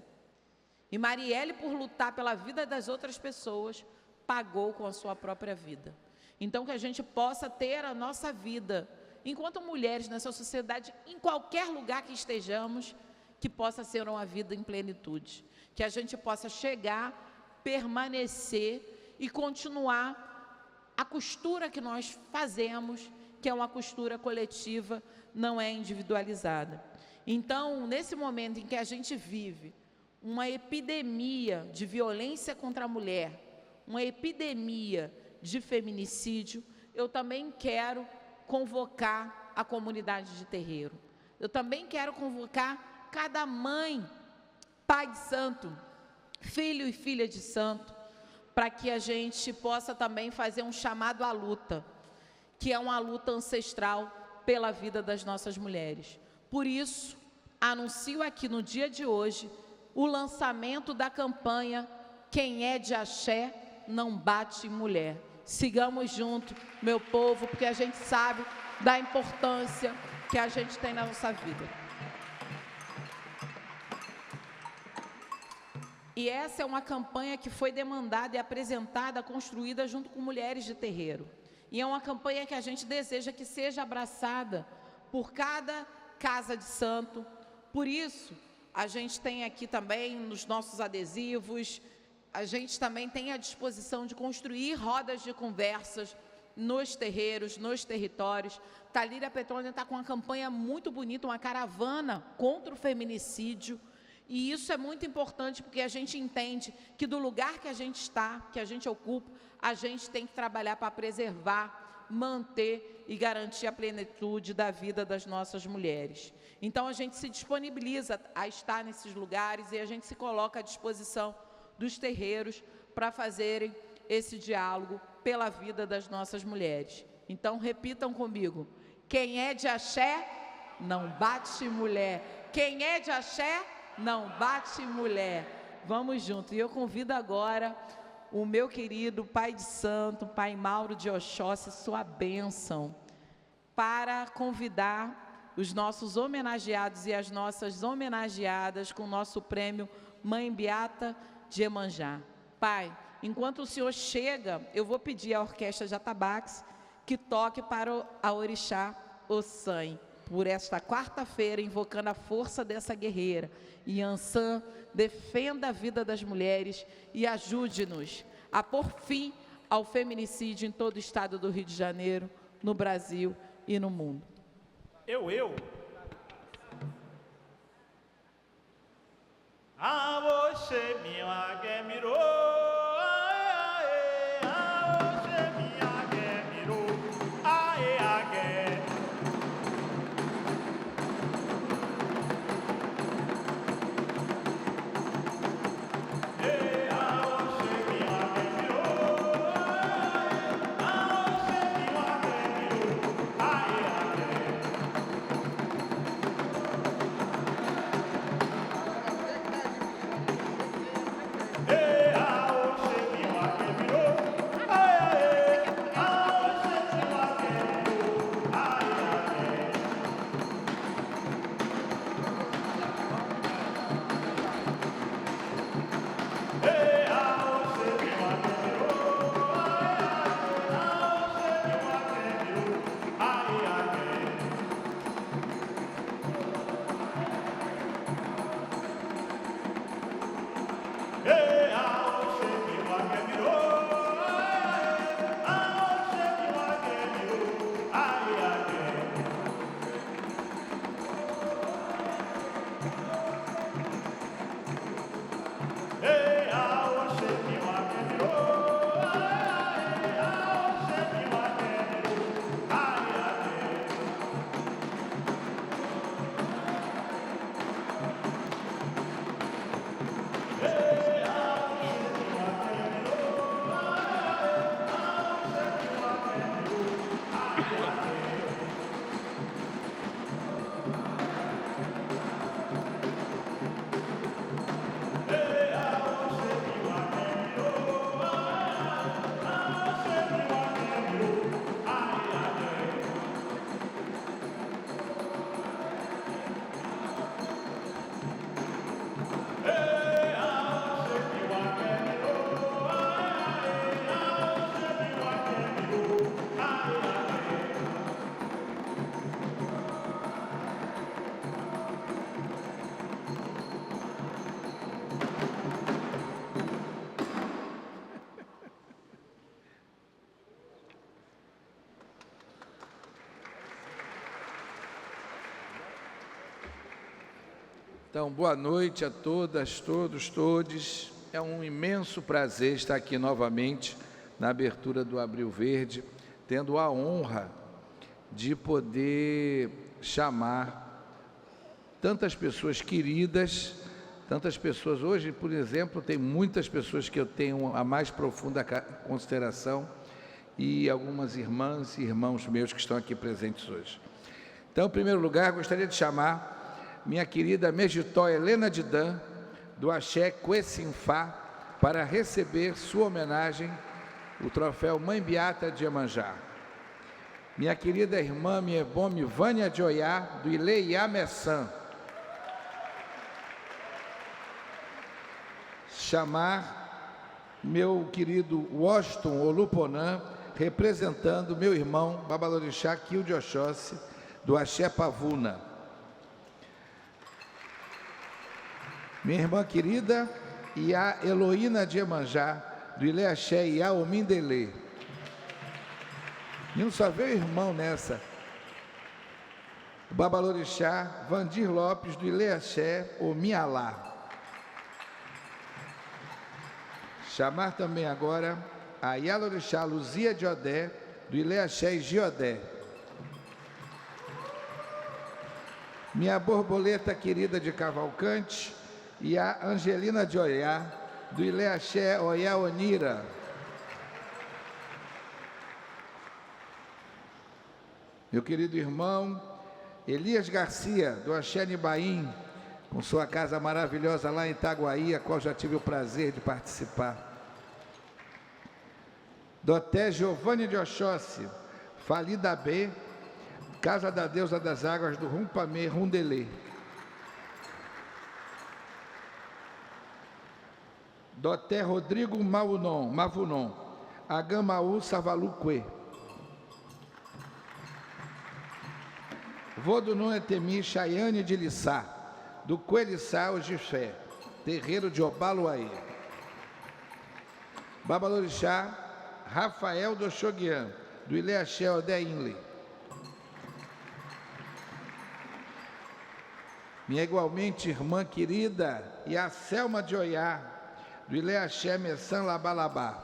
E Marielle, por lutar pela vida das outras pessoas, pagou com a sua própria vida. Então, que a gente possa ter a nossa vida, enquanto mulheres nessa sociedade, em qualquer lugar que estejamos, que possa ser uma vida em plenitude. Que a gente possa chegar, permanecer e continuar a costura que nós fazemos, que é uma costura coletiva, não é individualizada. Então, nesse momento em que a gente vive uma epidemia de violência contra a mulher, uma epidemia de feminicídio, eu também quero convocar a comunidade de terreiro. Eu também quero convocar cada mãe, pai de santo, filho e filha de santo, para que a gente possa também fazer um chamado à luta, que é uma luta ancestral pela vida das nossas mulheres. Por isso, anuncio aqui no dia de hoje o lançamento da campanha Quem é de Axé não bate em mulher. Sigamos juntos, meu povo, porque a gente sabe da importância que a gente tem na nossa vida. E essa é uma campanha que foi demandada e apresentada, construída junto com mulheres de terreiro. E é uma campanha que a gente deseja que seja abraçada por cada casa de santo. Por isso, a gente tem aqui também nos nossos adesivos, a gente também tem à disposição de construir rodas de conversas nos terreiros, nos territórios. Talíria Petroni está com uma campanha muito bonita, uma caravana contra o feminicídio. E isso é muito importante porque a gente entende que do lugar que a gente está, que a gente ocupa, a gente tem que trabalhar para preservar, manter e garantir a plenitude da vida das nossas mulheres. Então, a gente se disponibiliza a estar nesses lugares e a gente se coloca à disposição dos terreiros para fazerem esse diálogo pela vida das nossas mulheres. Então, repitam comigo: quem é de axé, não bate mulher. Quem é de axé, não bate mulher. Vamos junto. E eu convido agora o meu querido pai de santo, pai Mauro de Oxóssi, sua bênção, para convidar os nossos homenageados e as nossas homenageadas com o nosso prêmio Mãe Beata de Iemanjá. Pai, enquanto o senhor chega, eu vou pedir à orquestra de atabaques que toque para a orixá Ossan, por esta quarta-feira, invocando a força dessa guerreira. Iansã, defenda a vida das mulheres e ajude-nos a pôr fim ao feminicídio em todo o estado do Rio de Janeiro, no Brasil e no mundo. Ah, você minha que mirou. Hey, Então, boa noite a todas, todos, todes. É um imenso prazer estar aqui novamente na abertura do Abril Verde, tendo a honra de poder chamar tantas pessoas queridas, tantas pessoas. Hoje, por exemplo, tem muitas pessoas que eu tenho a mais profunda consideração e algumas irmãs e irmãos meus que estão aqui presentes hoje. Então, em primeiro lugar, gostaria de chamar minha querida Megitó Helena Didan, do Axé Quessinfá, para receber sua homenagem, o troféu Mãe Beata de Iemanjá. Minha querida irmã Miebome Vânia de Oiá, do Ileiá Messan. Chamar meu querido Washington Oluponã, representando meu irmão Babalorixá Quil de Oxóssi, do Axé Pavuna. Minha irmã querida Iá Eloína de Iemanjá, do Ilê Axé Iá Omindelê. Não só veio irmão nessa. O Babalorixá Vandir Lopes, do Ilê Axé Omialá. Chamar também agora a Ialorixá Luzia de Odé, do Ilê Axé Giodé. Minha borboleta querida de Cavalcante, e a Angelina de Oiá, do Ilê Axé Oiá Onira. Meu querido irmão Elias Garcia, do Axé Nibaim, com sua casa maravilhosa lá em Itaguaí, a qual já tive o prazer de participar. Doté Giovanni de Oxóssi, Falida B, Casa da Deusa das Águas do Rumpamê, Rundelê. Doté Rodrigo Mavunon, Agamaú Savaluque. Vodunon Etemi Chaiane de Lissá, do Coelissá Ogifé, terreiro de Obaluaí. Babalorixá Rafael do Xoguian, do Ilê Axé Odé Inle. Minha igualmente irmã querida, e a Selma de Oiá, do Ilê Axé Messan Labalabá.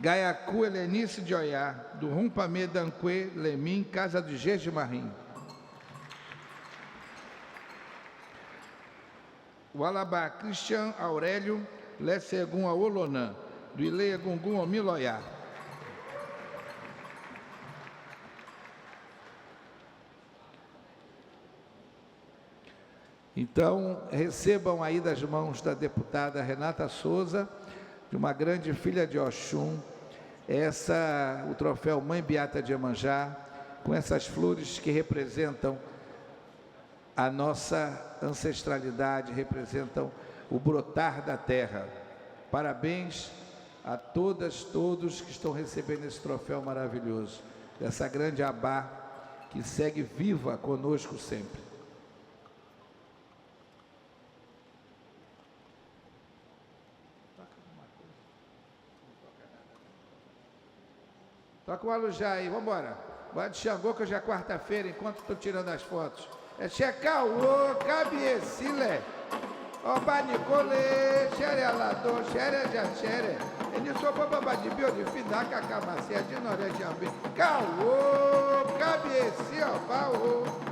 Gaiacu Helenice de Oiá, do Rumpamê Danque Lemim, Casa de Gerge Marim. O Alabá Cristian Aurélio Lessegum Aolonã, do Ilê Egungun Omiloiá. Então, recebam aí das mãos da deputada Renata Souza, de uma grande filha de Oxum, o troféu Mãe Beata de Iemanjá, com essas flores que representam a nossa ancestralidade, representam o brotar da terra. Parabéns a todas, todos que estão recebendo esse troféu maravilhoso, dessa grande Abá que segue viva conosco sempre. Toca o alujá aí, vamos embora. Vai de Xangô, que hoje é quarta-feira, enquanto estou tirando as fotos. É Checaô, Cabiecilé, Oba Nicole, Xere Alador, Xere Jaxere, Enisso Bababá de Biodifidaca, Camacé, de Noreste Ambi, Caô, Cabieci, Oba,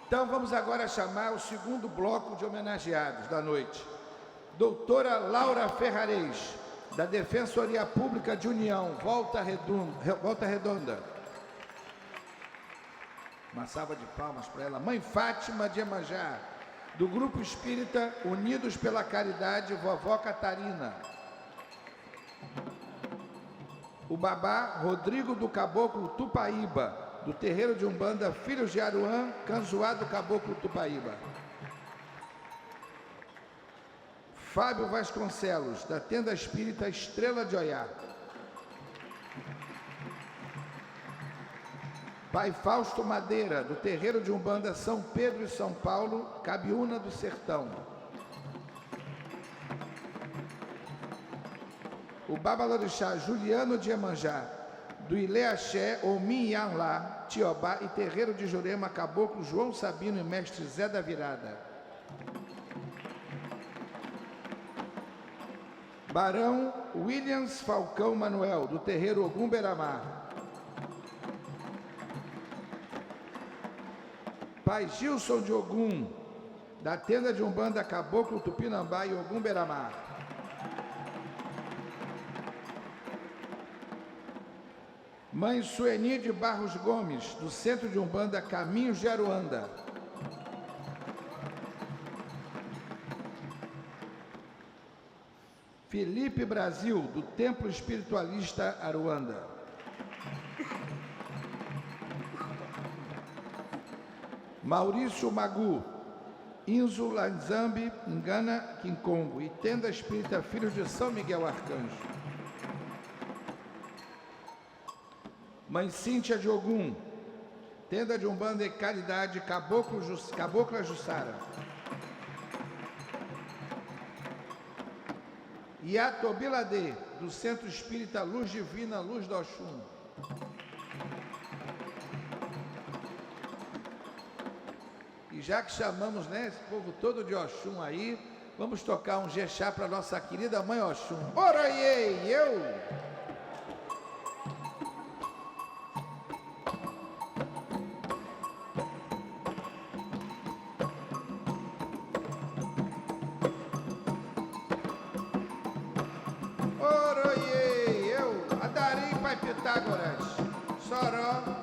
Então vamos agora chamar o segundo bloco de homenageados da noite. Doutora Laura Ferrarez, da Defensoria Pública de União, Volta Redonda. Uma salva de palmas para ela. Mãe Fátima de Iemanjá, do Grupo Espírita Unidos pela Caridade, Vovó Catarina. O babá Rodrigo do Caboclo Tupaíba, do terreiro de Umbanda Filhos de Aruã, Canzoá do Caboclo Tupaíba. Fábio Vasconcelos, da Tenda Espírita Estrela de Oiá. Pai Fausto Madeira, do terreiro de Umbanda São Pedro e São Paulo, Cabiúna do Sertão. O Babalorixá Juliano de Iemanjá, do Ileaxé, Omin Yanlá, Tiobá e terreiro de Jurema, Caboclo João Sabino e mestre Zé da Virada. Barão Williams Falcão Manuel, do terreiro Ogum Beramar. Pai Gilson de Ogum, da tenda de Umbanda Caboclo Tupinambá e Ogum Beramar. Mãe Sueni de Barros Gomes, do centro de Umbanda Caminhos de Aruanda. Felipe Brasil, do Templo Espiritualista Aruanda. Maurício Magu, Inzo Lanzambi, Ngana, Quincongo e Tenda Espírita Filhos de São Miguel Arcanjo. Mãe Cíntia de Ogum, Tenda de Umbanda e Caridade, Cabocla Jussara. Iato Biladê, do Centro Espírita Luz Divina, Luz do Oxum. E já que chamamos, né, esse povo todo de Oxum aí, vamos tocar um jexá para nossa querida mãe Oxum. Oraiei, eu! Oraiei, eu! Adarim, Pai Pitágoras, Soró.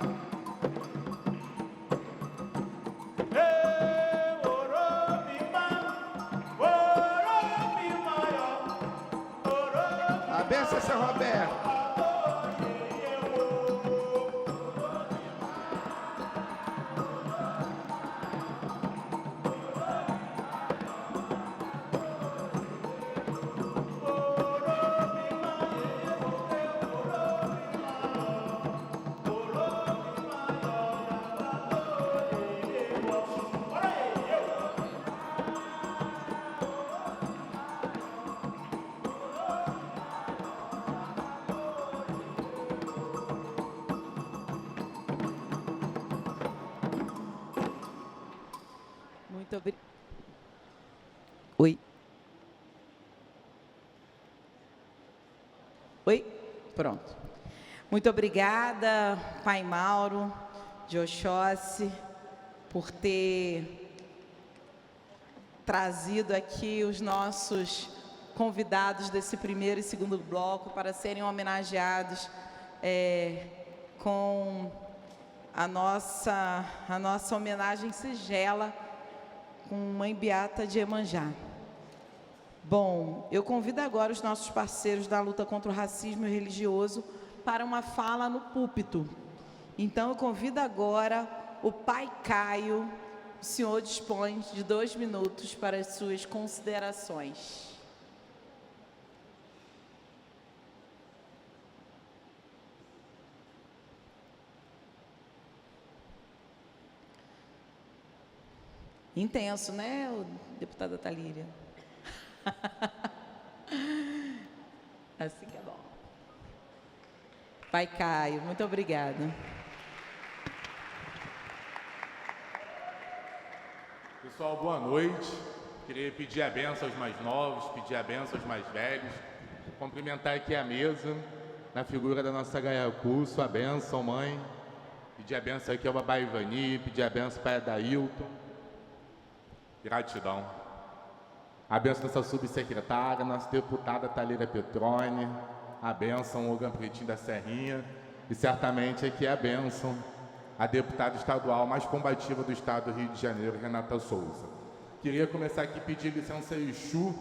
A benção, São Roberto. Muito obrigada. Oi. Oi? Pronto. Muito obrigada, Pai Mauro de Oxóssi, por ter trazido aqui os nossos convidados desse primeiro e segundo bloco para serem homenageados com a nossa homenagem singela com Mãe Beata de Iemanjá. Bom, eu convido agora os nossos parceiros da luta contra o racismo religioso para uma fala no púlpito. Então, eu convido agora o Pai Caio. O senhor dispõe de 2 minutos para as suas considerações. Intenso, né, deputada Talíria? Assim que é bom. Pai Caio, muito obrigada. Pessoal, boa noite. Queria pedir a benção aos mais novos, pedir a benção aos mais velhos. Cumprimentar aqui a mesa, na figura da nossa Gaia Cu, sua benção, mãe. Pedir a benção aqui ao Babá Ivani, pedir a benção para a Dailton. Gratidão. A benção nossa subsecretária, nossa deputada Thalira Petroni, a benção Olga Pretinho da Serrinha, e certamente aqui é a benção a deputada estadual mais combativa do estado do Rio de Janeiro, Renata Souza. Queria começar aqui pedir licença a Exu,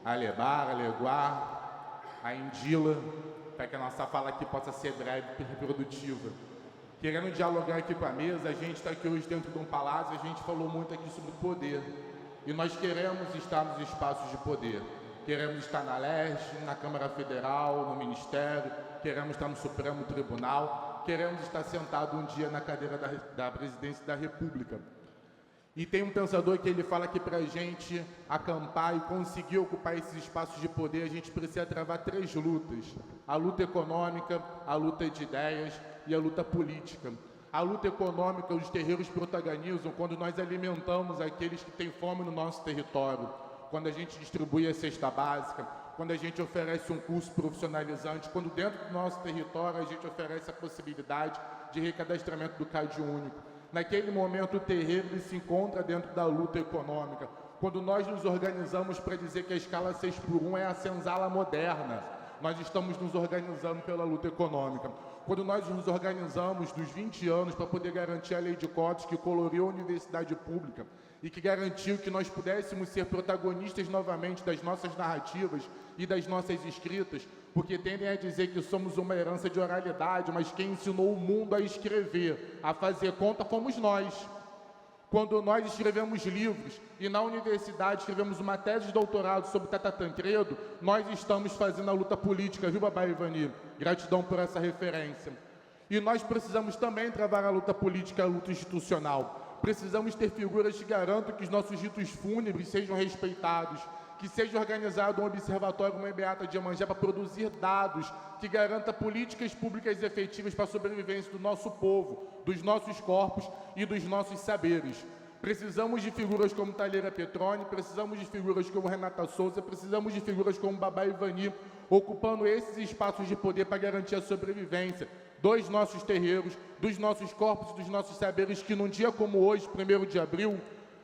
a Lebar, a Leguar, a Indila, para que a nossa fala aqui possa ser breve e reprodutiva. Querendo dialogar aqui com a mesa, a gente está aqui hoje dentro de um palácio, a gente falou muito aqui sobre poder. E nós queremos estar nos espaços de poder. Queremos estar na Leste, na Câmara Federal, no Ministério, queremos estar no Supremo Tribunal, queremos estar sentado um dia na cadeira da Presidência da República. E tem um pensador que ele fala que para a gente acampar e conseguir ocupar esses espaços de poder, a gente precisa travar 3 lutas. A luta econômica, a luta de ideias e a luta política. A luta econômica, os terreiros protagonizam quando nós alimentamos aqueles que têm fome no nosso território, quando a gente distribui a cesta básica, quando a gente oferece um curso profissionalizante, quando dentro do nosso território a gente oferece a possibilidade de recadastramento do CAD único. Naquele momento o terreiro ele se encontra dentro da luta econômica. Quando nós nos organizamos para dizer que a escala 6x1 é a senzala moderna, nós estamos nos organizando pela luta econômica. Quando nós nos organizamos dos 20 anos para poder garantir a lei de cotas que coloriu a universidade pública e que garantiu que nós pudéssemos ser protagonistas novamente das nossas narrativas e das nossas escritas, porque tendem a dizer que somos uma herança de oralidade, mas quem ensinou o mundo a escrever, a fazer conta, fomos nós. Quando nós escrevemos livros e na universidade escrevemos uma tese de doutorado sobre Tata Tancredo, nós estamos fazendo a luta política, viu, Babá Ivani? Gratidão por essa referência. E nós precisamos também travar a luta política, a luta institucional. Precisamos ter figuras que garantam que os nossos ritos fúnebres sejam respeitados, que seja organizado um observatório, uma Beata de Iemanjá, para produzir dados que garanta políticas públicas efetivas para a sobrevivência do nosso povo, dos nossos corpos e dos nossos saberes. Precisamos de figuras como Thalira Petroni, precisamos de figuras como Renata Souza, precisamos de figuras como Babá Ivani, ocupando esses espaços de poder para garantir a sobrevivência dos nossos terreiros, dos nossos corpos e dos nossos saberes, que num dia como hoje, 1º de abril,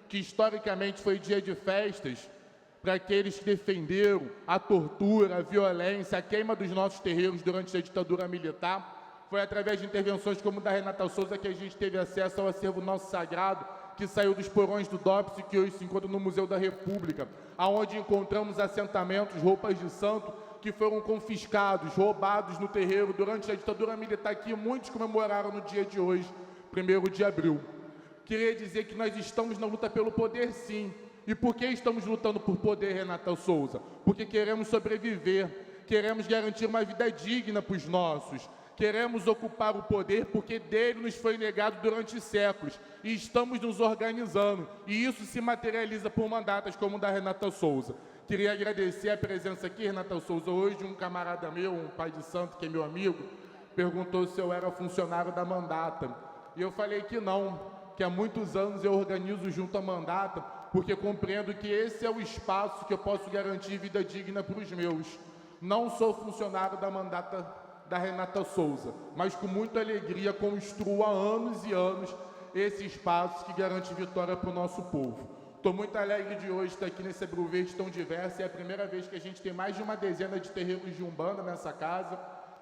que historicamente foi dia de festas, para aqueles que defenderam a tortura, a violência, a queima dos nossos terreiros durante a ditadura militar. Foi através de intervenções como a da Renata Souza que a gente teve acesso ao acervo nosso sagrado, que saiu dos porões do DOPS e que hoje se encontra no Museu da República, aonde encontramos assentamentos, roupas de santo, que foram confiscados, roubados no terreiro durante a ditadura militar, que muitos comemoraram no dia de hoje, 1º de abril. Queria dizer que nós estamos na luta pelo poder, sim. E por que estamos lutando por poder, Renata Souza? Porque queremos sobreviver, queremos garantir uma vida digna para os nossos, queremos ocupar o poder porque dele nos foi negado durante séculos e estamos nos organizando. E isso se materializa por mandatas como o da Renata Souza. Queria agradecer a presença aqui, Renata Souza. Hoje um camarada meu, um pai de santo que é meu amigo, perguntou se eu era funcionário da mandata. E eu falei que não, que há muitos anos eu organizo junto à mandata, porque compreendo que esse é o espaço que eu posso garantir vida digna para os meus. Não sou funcionário da mandata da Renata Souza, mas com muita alegria construo há anos e anos esse espaço que garante vitória para o nosso povo. Estou muito alegre de hoje estar aqui nesse Abril Verde tão diverso. É a primeira vez que a gente tem mais de uma dezena de terreiros de Umbanda nessa casa,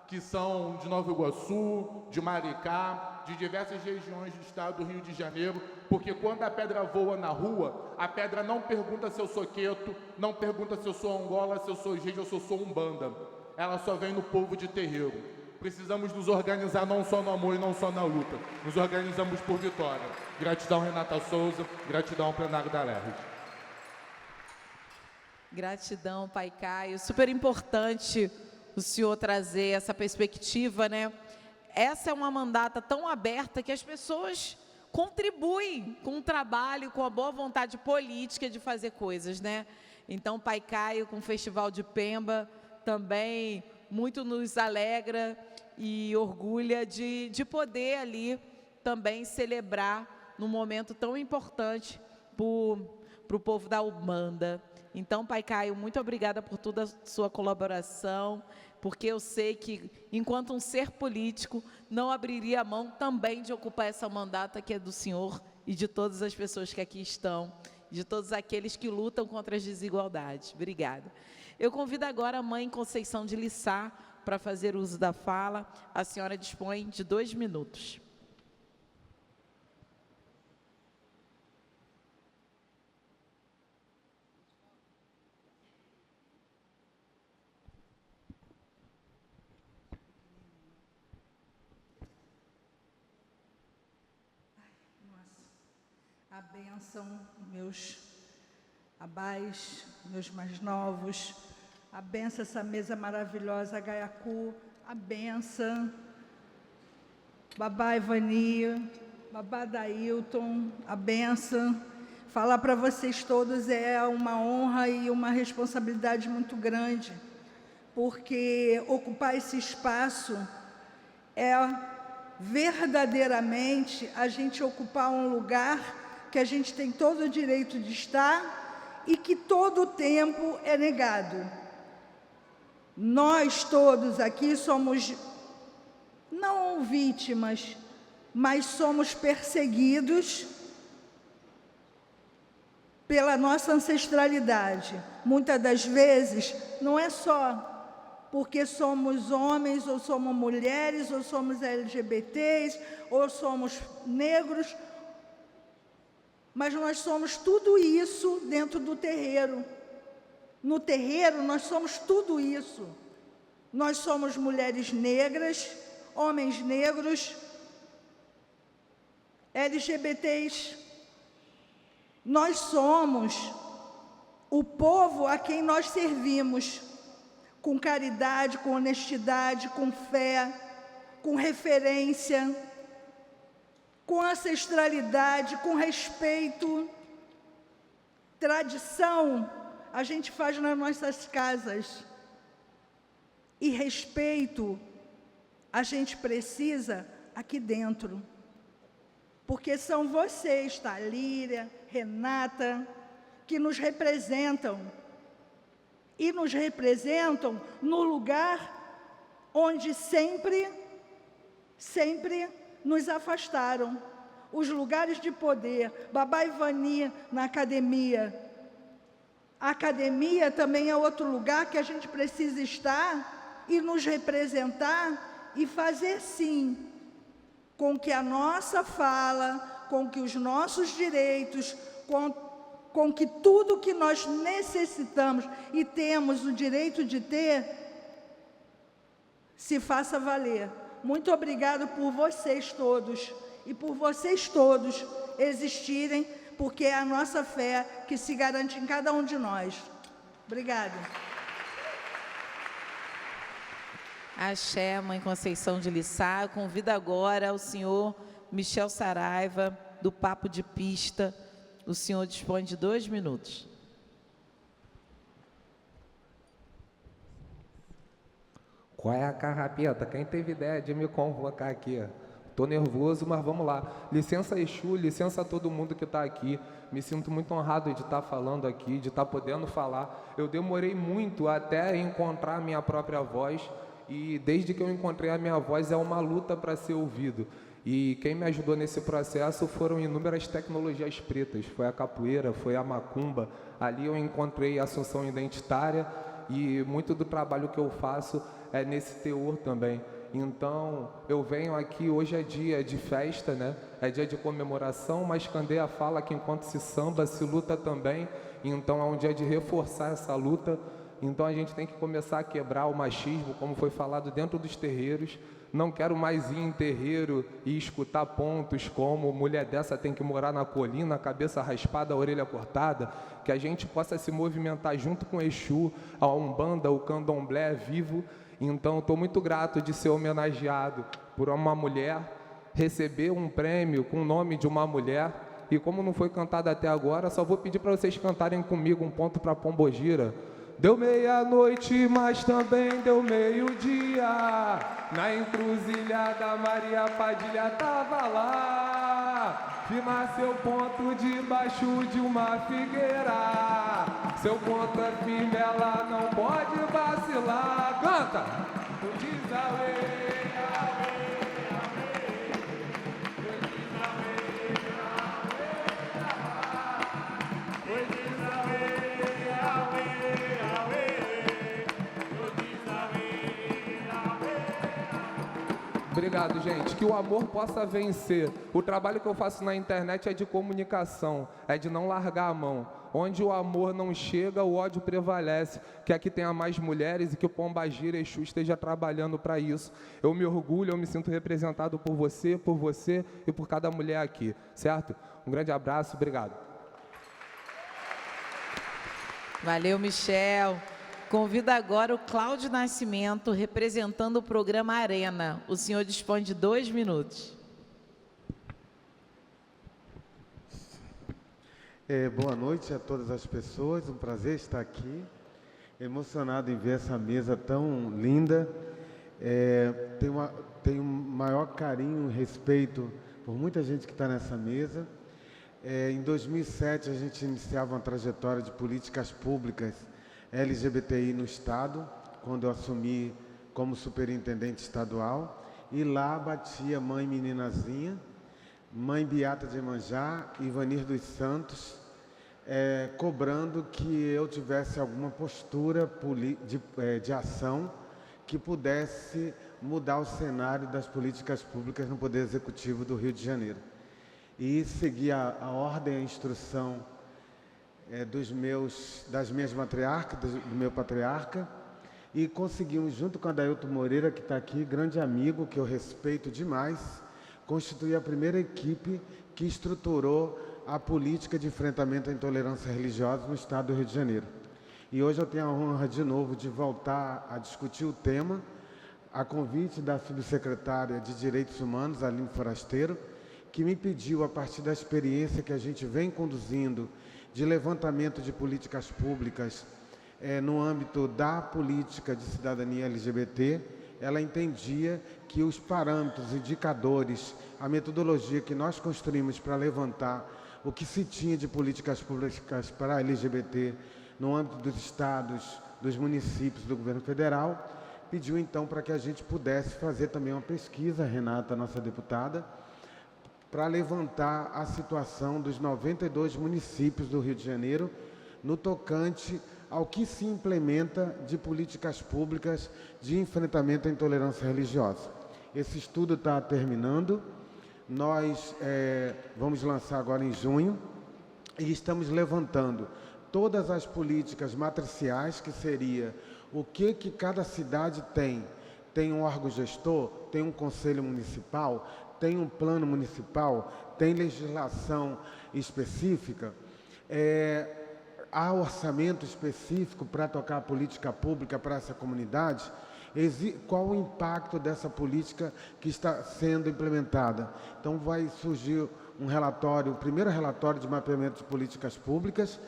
que são de Nova Iguaçu, de Maricá, de diversas regiões do estado do Rio de Janeiro, porque quando a pedra voa na rua, a pedra não pergunta se eu sou queto, não pergunta se eu sou Angola, se eu sou Jeje ou se eu sou Umbanda. Ela só vem no povo de terreiro. Precisamos nos organizar não só no amor e não só na luta. Nos organizamos por vitória. Gratidão, Renata Souza. Gratidão ao plenário da LERJ. Gratidão, Pai Caio. Super importante o senhor trazer essa perspectiva, né? Essa é uma mandata tão aberta que as pessoas contribuem com o trabalho, com a boa vontade política de fazer coisas, né? Então, Pai Caio, com o Festival de Pemba, também muito nos alegra e orgulha de poder ali também celebrar num momento tão importante para o povo da Umbanda. Então, Pai Caio, muito obrigada por toda a sua colaboração. porque eu sei que, enquanto um ser político, não abriria a mão também de ocupar essa mandata que é do senhor e de todas as pessoas que aqui estão, de todos aqueles que lutam contra as desigualdades. Obrigada. Eu convido agora a mãe Conceição de Lissá para fazer uso da fala. A senhora dispõe de 2 minutos. A bênção, meus abais, meus mais novos, a bênção essa mesa maravilhosa, Gaiacu, a bênção, babá Ivani, babá Dailton, a bênção. Falar para vocês todos é uma honra e uma responsabilidade muito grande, porque ocupar esse espaço é verdadeiramente a gente ocupar um lugar que a gente tem todo o direito de estar e que todo o tempo é negado. Nós todos aqui somos, não vítimas, mas somos perseguidos pela nossa ancestralidade. Muitas das vezes, não é só porque somos homens, ou somos mulheres, ou somos LGBTs, ou somos negros, mas nós somos tudo isso dentro do terreiro. No terreiro, nós somos tudo isso. Nós somos mulheres negras, homens negros, LGBTs. Nós somos o povo a quem nós servimos, com caridade, com honestidade, com fé, com referência, com ancestralidade, com respeito. Tradição a gente faz nas nossas casas. E respeito a gente precisa aqui dentro. Porque são vocês, Thalíria, Renata, que nos representam. E nos representam no lugar onde sempre nos afastaram. Os lugares de poder. Babá Ivani na academia. A academia também é outro lugar que a gente precisa estar e nos representar e fazer sim com que a nossa fala, com que os nossos direitos, com que tudo que nós necessitamos e temos o direito de ter, se faça valer. Muito obrigado por vocês todos e por vocês todos existirem, porque é a nossa fé que se garante em cada um de nós. Obrigada. Axé, mãe Conceição de Lissá. Eu convido agora o senhor Michel Saraiva, do Papo de Pista. O senhor dispõe de 2 minutos. Qual é a carrapeta? Quem teve ideia de me convocar aqui? Estou nervoso, mas vamos lá. Licença Exu, licença a todo mundo que está aqui. Me sinto muito honrado de estar falando aqui, de estar podendo falar. Eu demorei muito até encontrar a minha própria voz. E desde que eu encontrei a minha voz, é uma luta para ser ouvido. E quem me ajudou nesse processo foram inúmeras tecnologias pretas. Foi a capoeira, foi a macumba. Ali eu encontrei a assunção identitária e muito do trabalho que eu faço é nesse teor também. Então, eu venho aqui, hoje é dia de festa, né? É dia de comemoração, mas Candeia fala que enquanto se samba, se luta também. Então, é um dia de reforçar essa luta. Então, a gente tem que começar a quebrar o machismo, como foi falado dentro dos terreiros. Não quero mais ir em terreiro e escutar pontos como mulher dessa tem que morar na colina, cabeça raspada, orelha cortada. Que a gente possa se movimentar junto com o Exu, a Umbanda, o Candomblé vivo. Então, estou muito grato de ser homenageado por uma mulher, receber um prêmio com o nome de uma mulher. E como não foi cantado até agora, só vou pedir para vocês cantarem comigo um ponto para Pombogira. Deu meia-noite, mas também deu meio-dia. Na encruzilhada, Maria Padilha tava lá. Firma seu ponto debaixo de uma figueira. Seu ponto é firme, ela não pode vacilar. Canta! Tu diz Aue, Aue, Aue. Tu diz Aue, Aue, Aue. Tu diz Aue, Aue, Aue. Tu diz Aue, Aue. Obrigado, gente. Que o amor possa vencer. O trabalho que eu faço na internet é de comunicação, é de não largar a mão. Onde o amor não chega, o ódio prevalece. Que aqui tenha mais mulheres e que o Pombagira Exu esteja trabalhando para isso. Eu me orgulho, eu me sinto representado por você e por cada mulher aqui, certo? Um grande abraço, obrigado. Valeu, Michel. Convido agora o Cláudio Nascimento, representando o programa Arena. O senhor dispõe de 2 minutos. Boa noite a todas as pessoas, um prazer estar aqui, emocionado em ver essa mesa tão linda. Tenho um maior carinho e respeito por muita gente que está nessa mesa. Em 2007 a gente iniciava uma trajetória de políticas públicas LGBTI no Estado, quando eu assumi como superintendente estadual, e lá batia Mãe Meninazinha, Mãe Beata de Iemanjá e Ivanir dos Santos, cobrando que eu tivesse alguma postura de ação que pudesse mudar o cenário das políticas públicas no Poder Executivo do Rio de Janeiro. E segui a ordem, a instrução das minhas matriarcas, do meu patriarca, e conseguimos, junto com a Adailton Moreira, que está aqui, grande amigo, que eu respeito demais, constituir a primeira equipe que estruturou a política de enfrentamento à intolerância religiosa no Estado do Rio de Janeiro. E hoje eu tenho a honra, de novo, de voltar a discutir o tema, a convite da subsecretária de Direitos Humanos, Aline Forasteiro, que me pediu, a partir da experiência que a gente vem conduzindo de levantamento de políticas públicas no âmbito da política de cidadania LGBT, ela entendia que os parâmetros, indicadores, a metodologia que nós construímos para levantar o que se tinha de políticas públicas para LGBT no âmbito dos estados, dos municípios, do governo federal, pediu então para que a gente pudesse fazer também uma pesquisa, Renata, nossa deputada, para levantar a situação dos 92 municípios do Rio de Janeiro no tocante ao que se implementa de políticas públicas de enfrentamento à intolerância religiosa. Esse estudo está terminando, nós vamos lançar agora em junho e estamos levantando todas as políticas matriciais, que seria o que cada cidade tem. Tem um órgão gestor, tem um conselho municipal, tem um plano municipal, tem legislação específica, há orçamento específico para tocar a política pública para essa comunidade. Qual o impacto dessa política que está sendo implementada? Então vai surgir um relatório, o primeiro relatório de mapeamento de políticas públicas,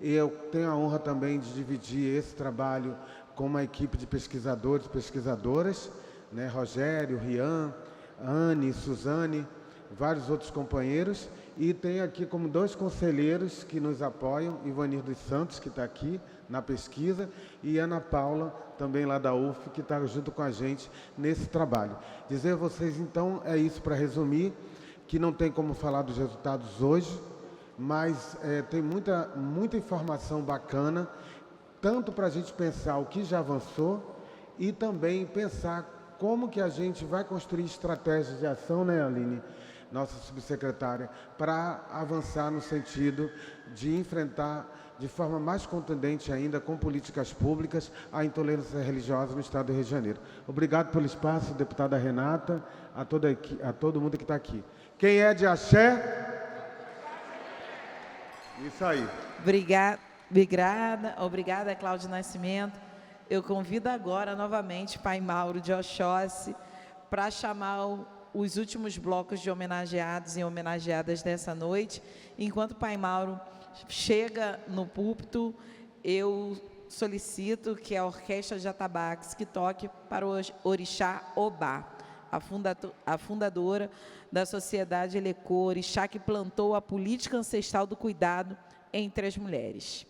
e eu tenho a honra também de dividir esse trabalho com uma equipe de pesquisadores e pesquisadoras, né? Rogério, Rian, Anne, Suzane, vários outros companheiros, e tem aqui como 2 conselheiros que nos apoiam, Ivanir dos Santos, que está aqui na pesquisa, e Ana Paula, também lá da UF, que está junto com a gente nesse trabalho. Dizer a vocês, então, é isso para resumir, que não tem como falar dos resultados hoje, mas tem muita informação bacana, tanto para a gente pensar o que já avançou e também pensar como que a gente vai construir estratégias de ação, né, Aline, nossa subsecretária, para avançar no sentido de enfrentar de forma mais contundente ainda, com políticas públicas, a intolerância religiosa no Estado do Rio de Janeiro. Obrigado pelo espaço, deputada Renata, a todo mundo que está aqui. Quem é de axé? Isso aí. Obrigada, Cláudio Nascimento. Eu convido agora, novamente, Pai Mauro de Oxóssi, para chamar os últimos blocos de homenageados e homenageadas dessa noite. Enquanto o Pai Mauro chega no púlpito, eu solicito que a Orquestra de Atabaques que toque para o Orixá Obá, a fundadora da Sociedade Elecô, orixá que plantou a política ancestral do cuidado entre as mulheres.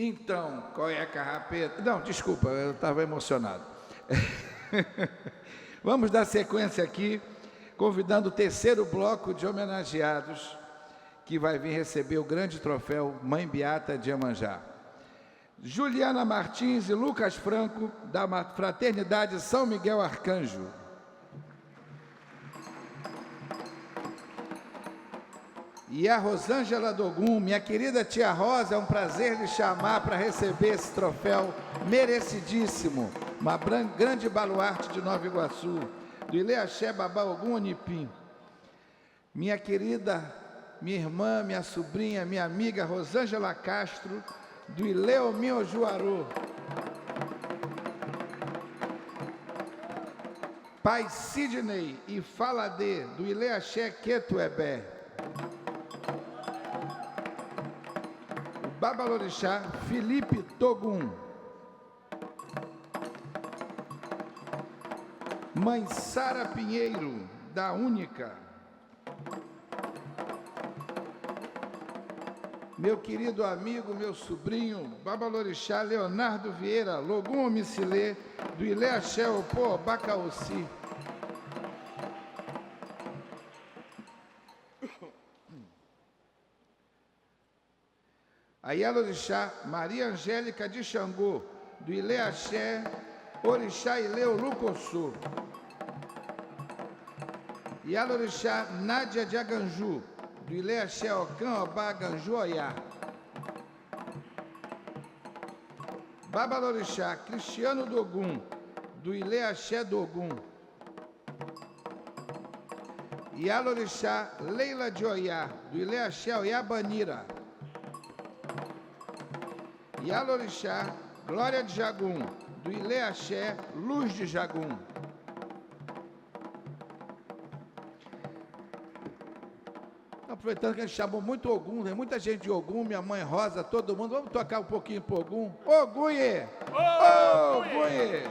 Então, qual é a carrapeta? Não, desculpa, eu estava emocionado. Vamos dar sequência aqui, convidando o terceiro bloco de homenageados, que vai vir receber o grande troféu Mãe Beata de Iemanjá. Juliana Martins e Lucas Franco, da Fraternidade São Miguel Arcanjo. E a Rosângela Dogum, minha querida tia Rosa, é um prazer lhe chamar para receber esse troféu merecidíssimo. Uma grande baluarte de Nova Iguaçu, do Ileaxé Babá Ogum Onipim. Minha querida, minha irmã, minha sobrinha, minha amiga Rosângela Castro, do Ileomim Ojuarô. Pai Sidney e Faladê, do Ileaxé Quetuebé. Babalorixá Felipe Togum. Mãe Sara Pinheiro, da Única. Meu querido amigo, meu sobrinho, Babalorixá Leonardo Vieira, Logum Omicilê, do Ileaxé Opô Bacaossi. A Yalorixá Maria Angélica de Xangô, do Ileaxé Orixá Ileu Lucossô. Yalorixá Nádia de Aganju, do Ileaxé Ocã Obá Aganju Oiá. Babalorixá Cristiano Dogum, do Ileaxé Dogum. Yalorixá Leila de Oiá, do Ileaxé Oiá Banira. Yalorixá Glória de Jagum, do Ileaxé Luz de Jagum. Aproveitando que a gente chamou muito Ogum, tem muita gente de Ogum, minha mãe Rosa, todo mundo. Vamos tocar um pouquinho pro Ogum? Ogunhê! Ogunhê!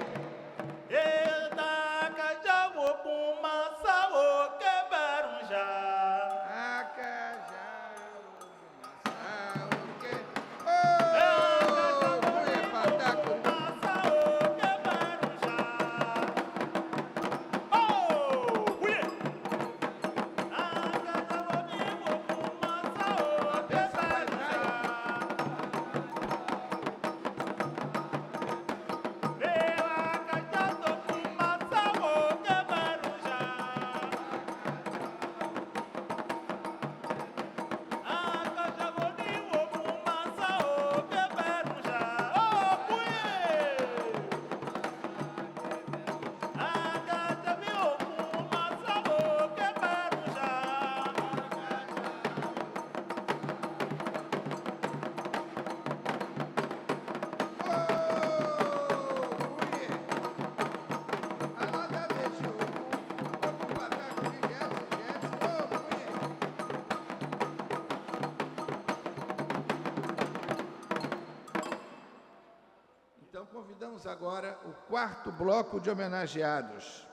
Convidamos agora o quarto bloco de homenageados.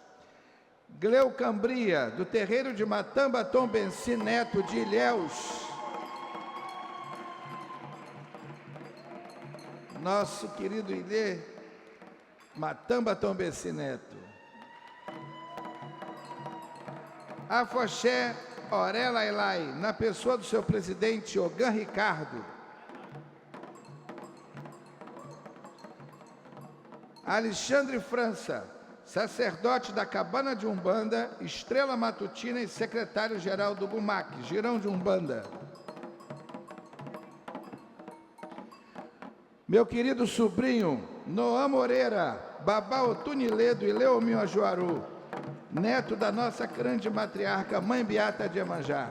Gleu Cambria, do terreiro de Matamba Tombenci Neto de Ilhéus. Nosso querido Ilê, Matamba Tombenci Neto. Afoxé Orela Elai, na pessoa do seu presidente Ogan Ricardo. Alexandre França, sacerdote da Cabana de Umbanda, estrela matutina e secretário-geral do GUMAC, Girão de Umbanda. Meu querido sobrinho, Noã Moreira, Babá Otunilê do Ileomim Ojuarô, neto da nossa grande matriarca, Mãe Beata de Iemanjá.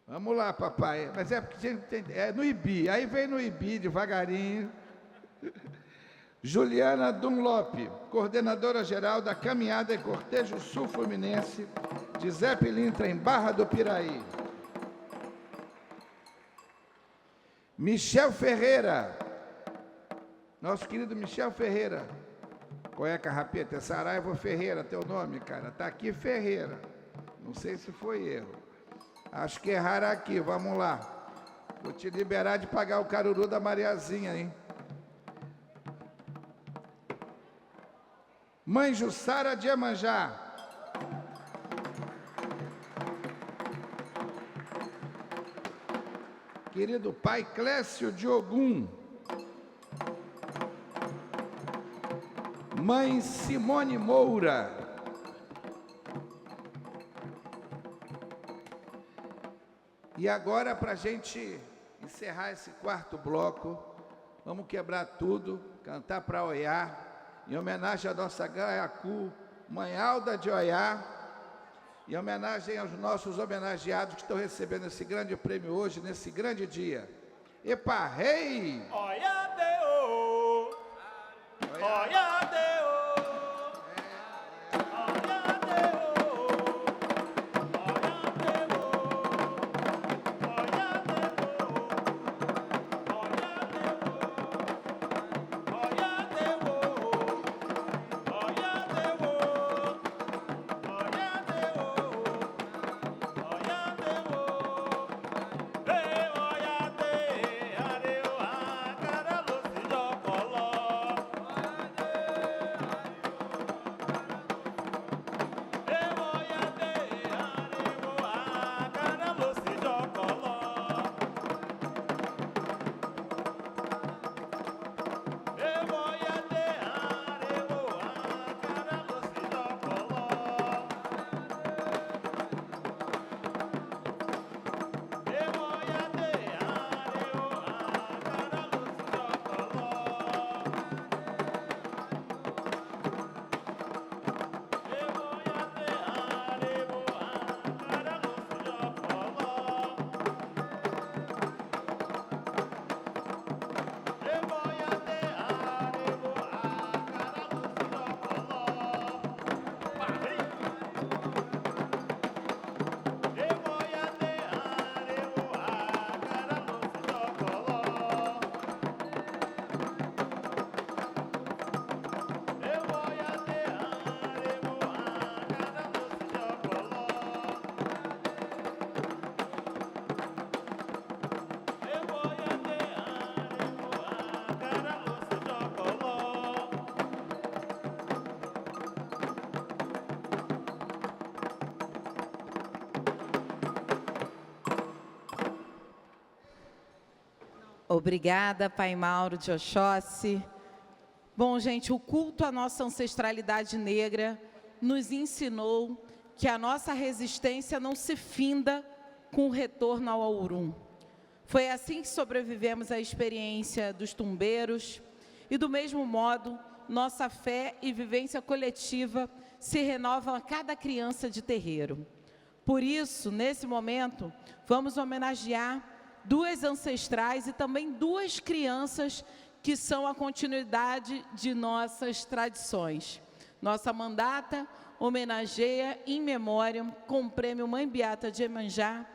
Vamos lá, papai. Mas é porque é no IBI. Aí vem no IBI devagarinho. Juliana Dunlop, coordenadora-geral da Caminhada e Cortejo Sul Fluminense de Zé Pilintra, em Barra do Piraí. Michel Ferreira, nosso querido Michel Ferreira. Qual é, Carrapeta? É Saraiva Ferreira, teu nome, cara. Tá aqui Ferreira. Não sei se foi erro. Acho que erraram aqui, vamos lá. Vou te liberar de pagar o caruru da Mariazinha, hein? Mãe Jussara de Iemanjá. Querido pai Clécio de Ogum. Mãe Simone Moura. E agora, para a gente encerrar esse quarto bloco, vamos quebrar tudo, cantar para Oiá, em homenagem à nossa Gaiacu, Mãe Alda de Oiá, em homenagem aos nossos homenageados que estão recebendo esse grande prêmio hoje, nesse grande dia. Epa, rei! Oiá Deô! Oiá Deô! Obrigada, Pai Mauro de Oxóssi. Bom, gente, o culto à nossa ancestralidade negra nos ensinou que a nossa resistência não se finda com o retorno ao Aurum. Foi assim que sobrevivemos à experiência dos tumbeiros e, do mesmo modo, nossa fé e vivência coletiva se renovam a cada criança de terreiro. Por isso, nesse momento, vamos homenagear duas ancestrais e também duas crianças que são a continuidade de nossas tradições. Nossa mandata homenageia em memória com o prêmio Mãe Beata de Iemanjá,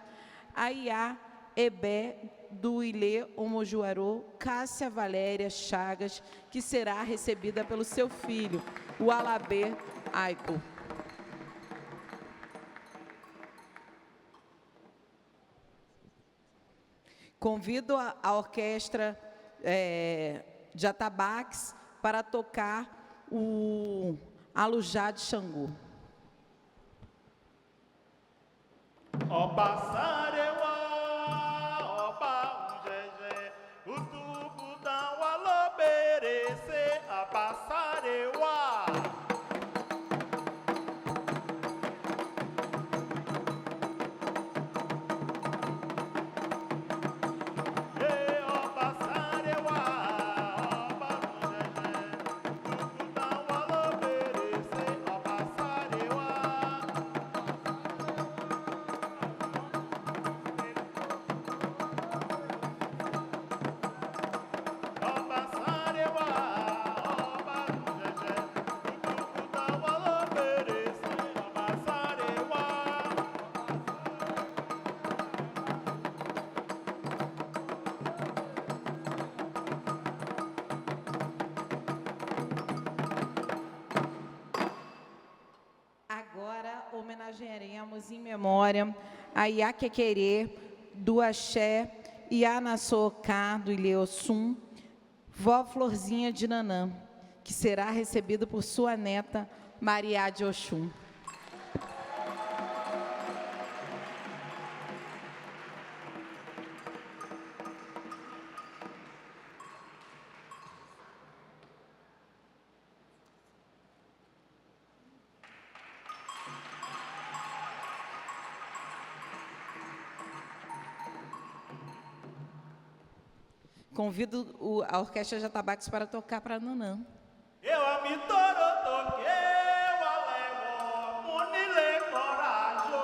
a Iá Ebé do Ilê Omojuarô, Cássia Valéria Chagas, que será recebida pelo seu filho, o Alabê Aiko. Convido a orquestra de atabaques para tocar o Alujá de Xangô. Ó Passareuá, ó Baujegé, o Tubudão aloberece a Passareuá. Agora homenagearemos em memória a Iaquequerê, do Axé, Ianaçocá, do Ilheossum, Vó Florzinha de Nanã, que será recebido por sua neta, Maria de Oxum. Convido a Orquestra Jatabaques para tocar para Nanã. Eu a me toro toquei, eu alego, munile corajo.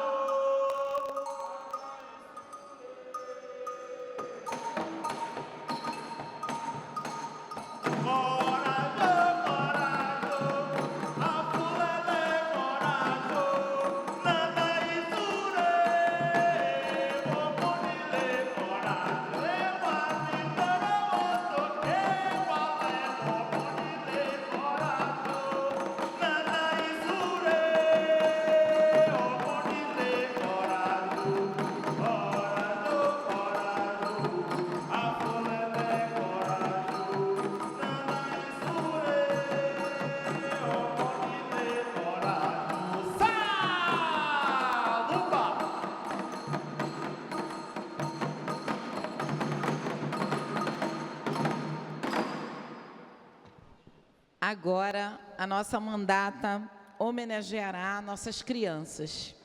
Corajo, corajo, a fulele corajo, nana isure, o munile corajo, eu a me toro toquei, eu alego, munile corajo, nana isure, o munile corajo, corajo, corajo, a fulele corajo, nana isure, o munile corajo. Saluba! Agora, a nossa mandata homenageará nossas crianças,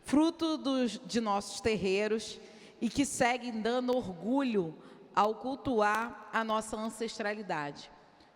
fruto de nossos terreiros e que seguem dando orgulho ao cultuar a nossa ancestralidade.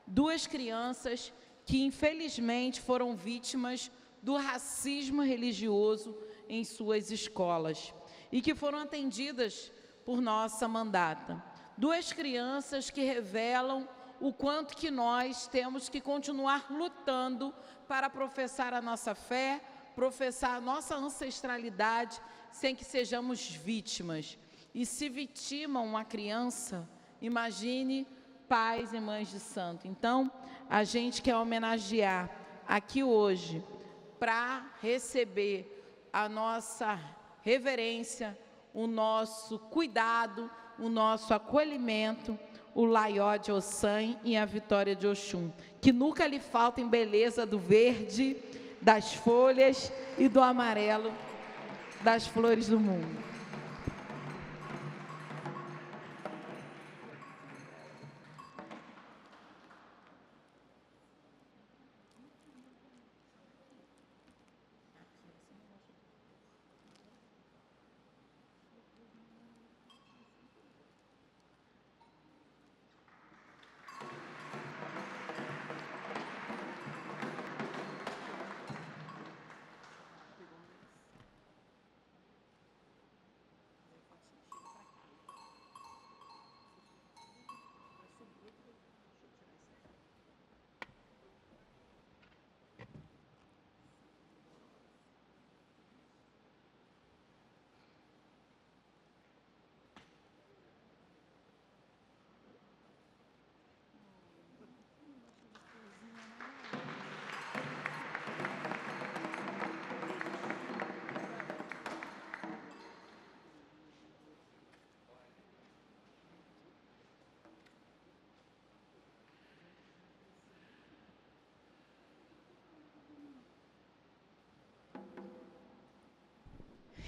Duas crianças que, infelizmente, foram vítimas do racismo religioso em suas escolas e que foram atendidas por nossa mandata. Duas crianças que revelam o quanto que nós temos que continuar lutando para professar a nossa fé, professar a nossa ancestralidade, sem que sejamos vítimas. E se vitimam uma criança, imagine pais e mães de santo. Então, a gente quer homenagear aqui hoje, para receber a nossa reverência, o nosso cuidado, o nosso acolhimento, o Laió de Ossan e a Vitória de Oxum, que nunca lhe faltem beleza do verde, das folhas e do amarelo das flores do mundo.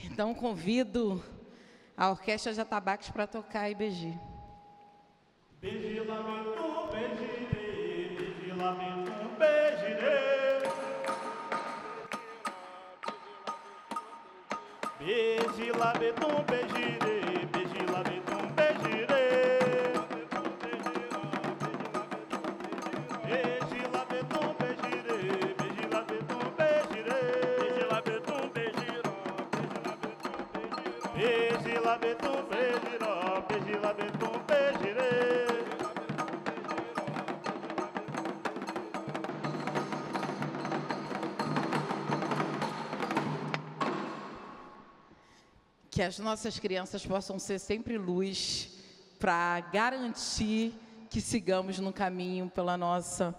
Então, convido a Orquestra Jatabaques para tocar IBG. Beijilamentum, beijire, beijilamentum, beijire. Beijilamentum, beijire, beijilamentum, beijire. Beijilamentum, beijire, beijilamentum, beijire. Beijilamentum, beijira, beijilamentum, beijira, beijilamentum, beijire. Que as nossas crianças possam ser sempre luz para garantir que sigamos no caminho pela nossa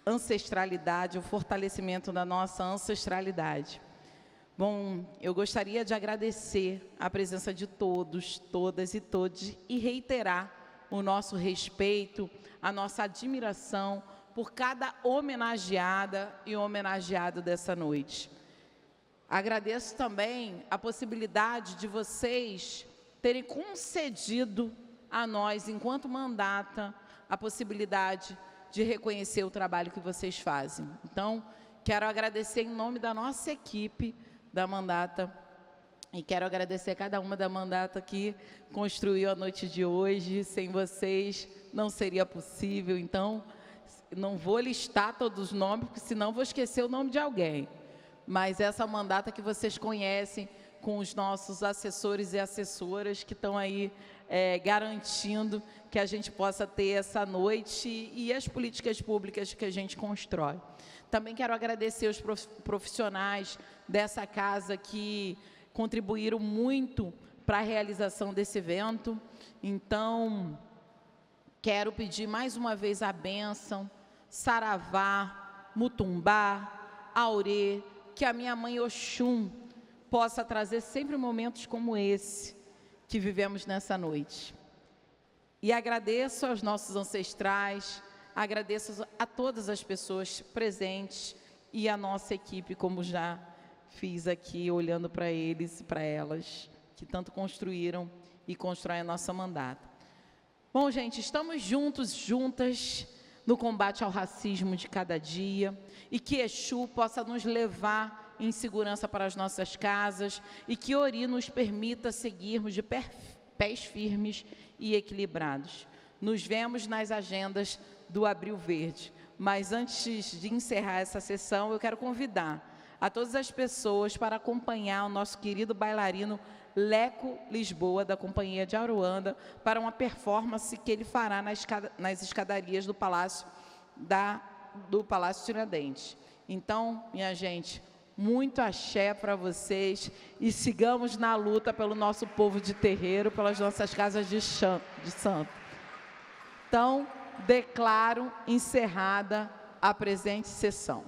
ancestralidade, o fortalecimento da nossa ancestralidade. Bom, eu gostaria de agradecer a presença de todos, todas e todos e reiterar o nosso respeito, a nossa admiração por cada homenageada e homenageado dessa noite. Agradeço também a possibilidade de vocês terem concedido a nós, enquanto mandata, a possibilidade de reconhecer o trabalho que vocês fazem. Então, quero agradecer em nome da nossa equipe da mandata e quero agradecer a cada uma da mandata que construiu a noite de hoje. Sem vocês não seria possível. Então, não vou listar todos os nomes, porque senão vou esquecer o nome de alguém. Mas essa mandata que vocês conhecem, com os nossos assessores e assessoras que estão aí garantindo que a gente possa ter essa noite e as políticas públicas que a gente constrói. Também quero agradecer os profissionais dessa casa que contribuíram muito para a realização desse evento. Então, quero pedir mais uma vez a bênção, Saravá, Mutumbá, Aurê, que a minha mãe Oxum possa trazer sempre momentos como esse que vivemos nessa noite. E agradeço aos nossos ancestrais, agradeço a todas as pessoas presentes e a nossa equipe, como já fiz aqui, olhando para eles e para elas, que tanto construíram e constroem a nossa mandata. Bom, gente, estamos juntos, juntas, no combate ao racismo de cada dia, e que Exu possa nos levar em segurança para as nossas casas e que Ori nos permita seguirmos de pés firmes e equilibrados. Nos vemos nas agendas do Abril Verde. Mas antes de encerrar essa sessão, eu quero convidar a todas as pessoas para acompanhar o nosso querido bailarino Leco Lisboa, da Companhia de Aruanda, para uma performance que ele fará nas escadarias do Palácio Tiradentes. Então, minha gente, muito axé para vocês e sigamos na luta pelo nosso povo de terreiro, pelas nossas casas de santo. Então, declaro encerrada a presente sessão.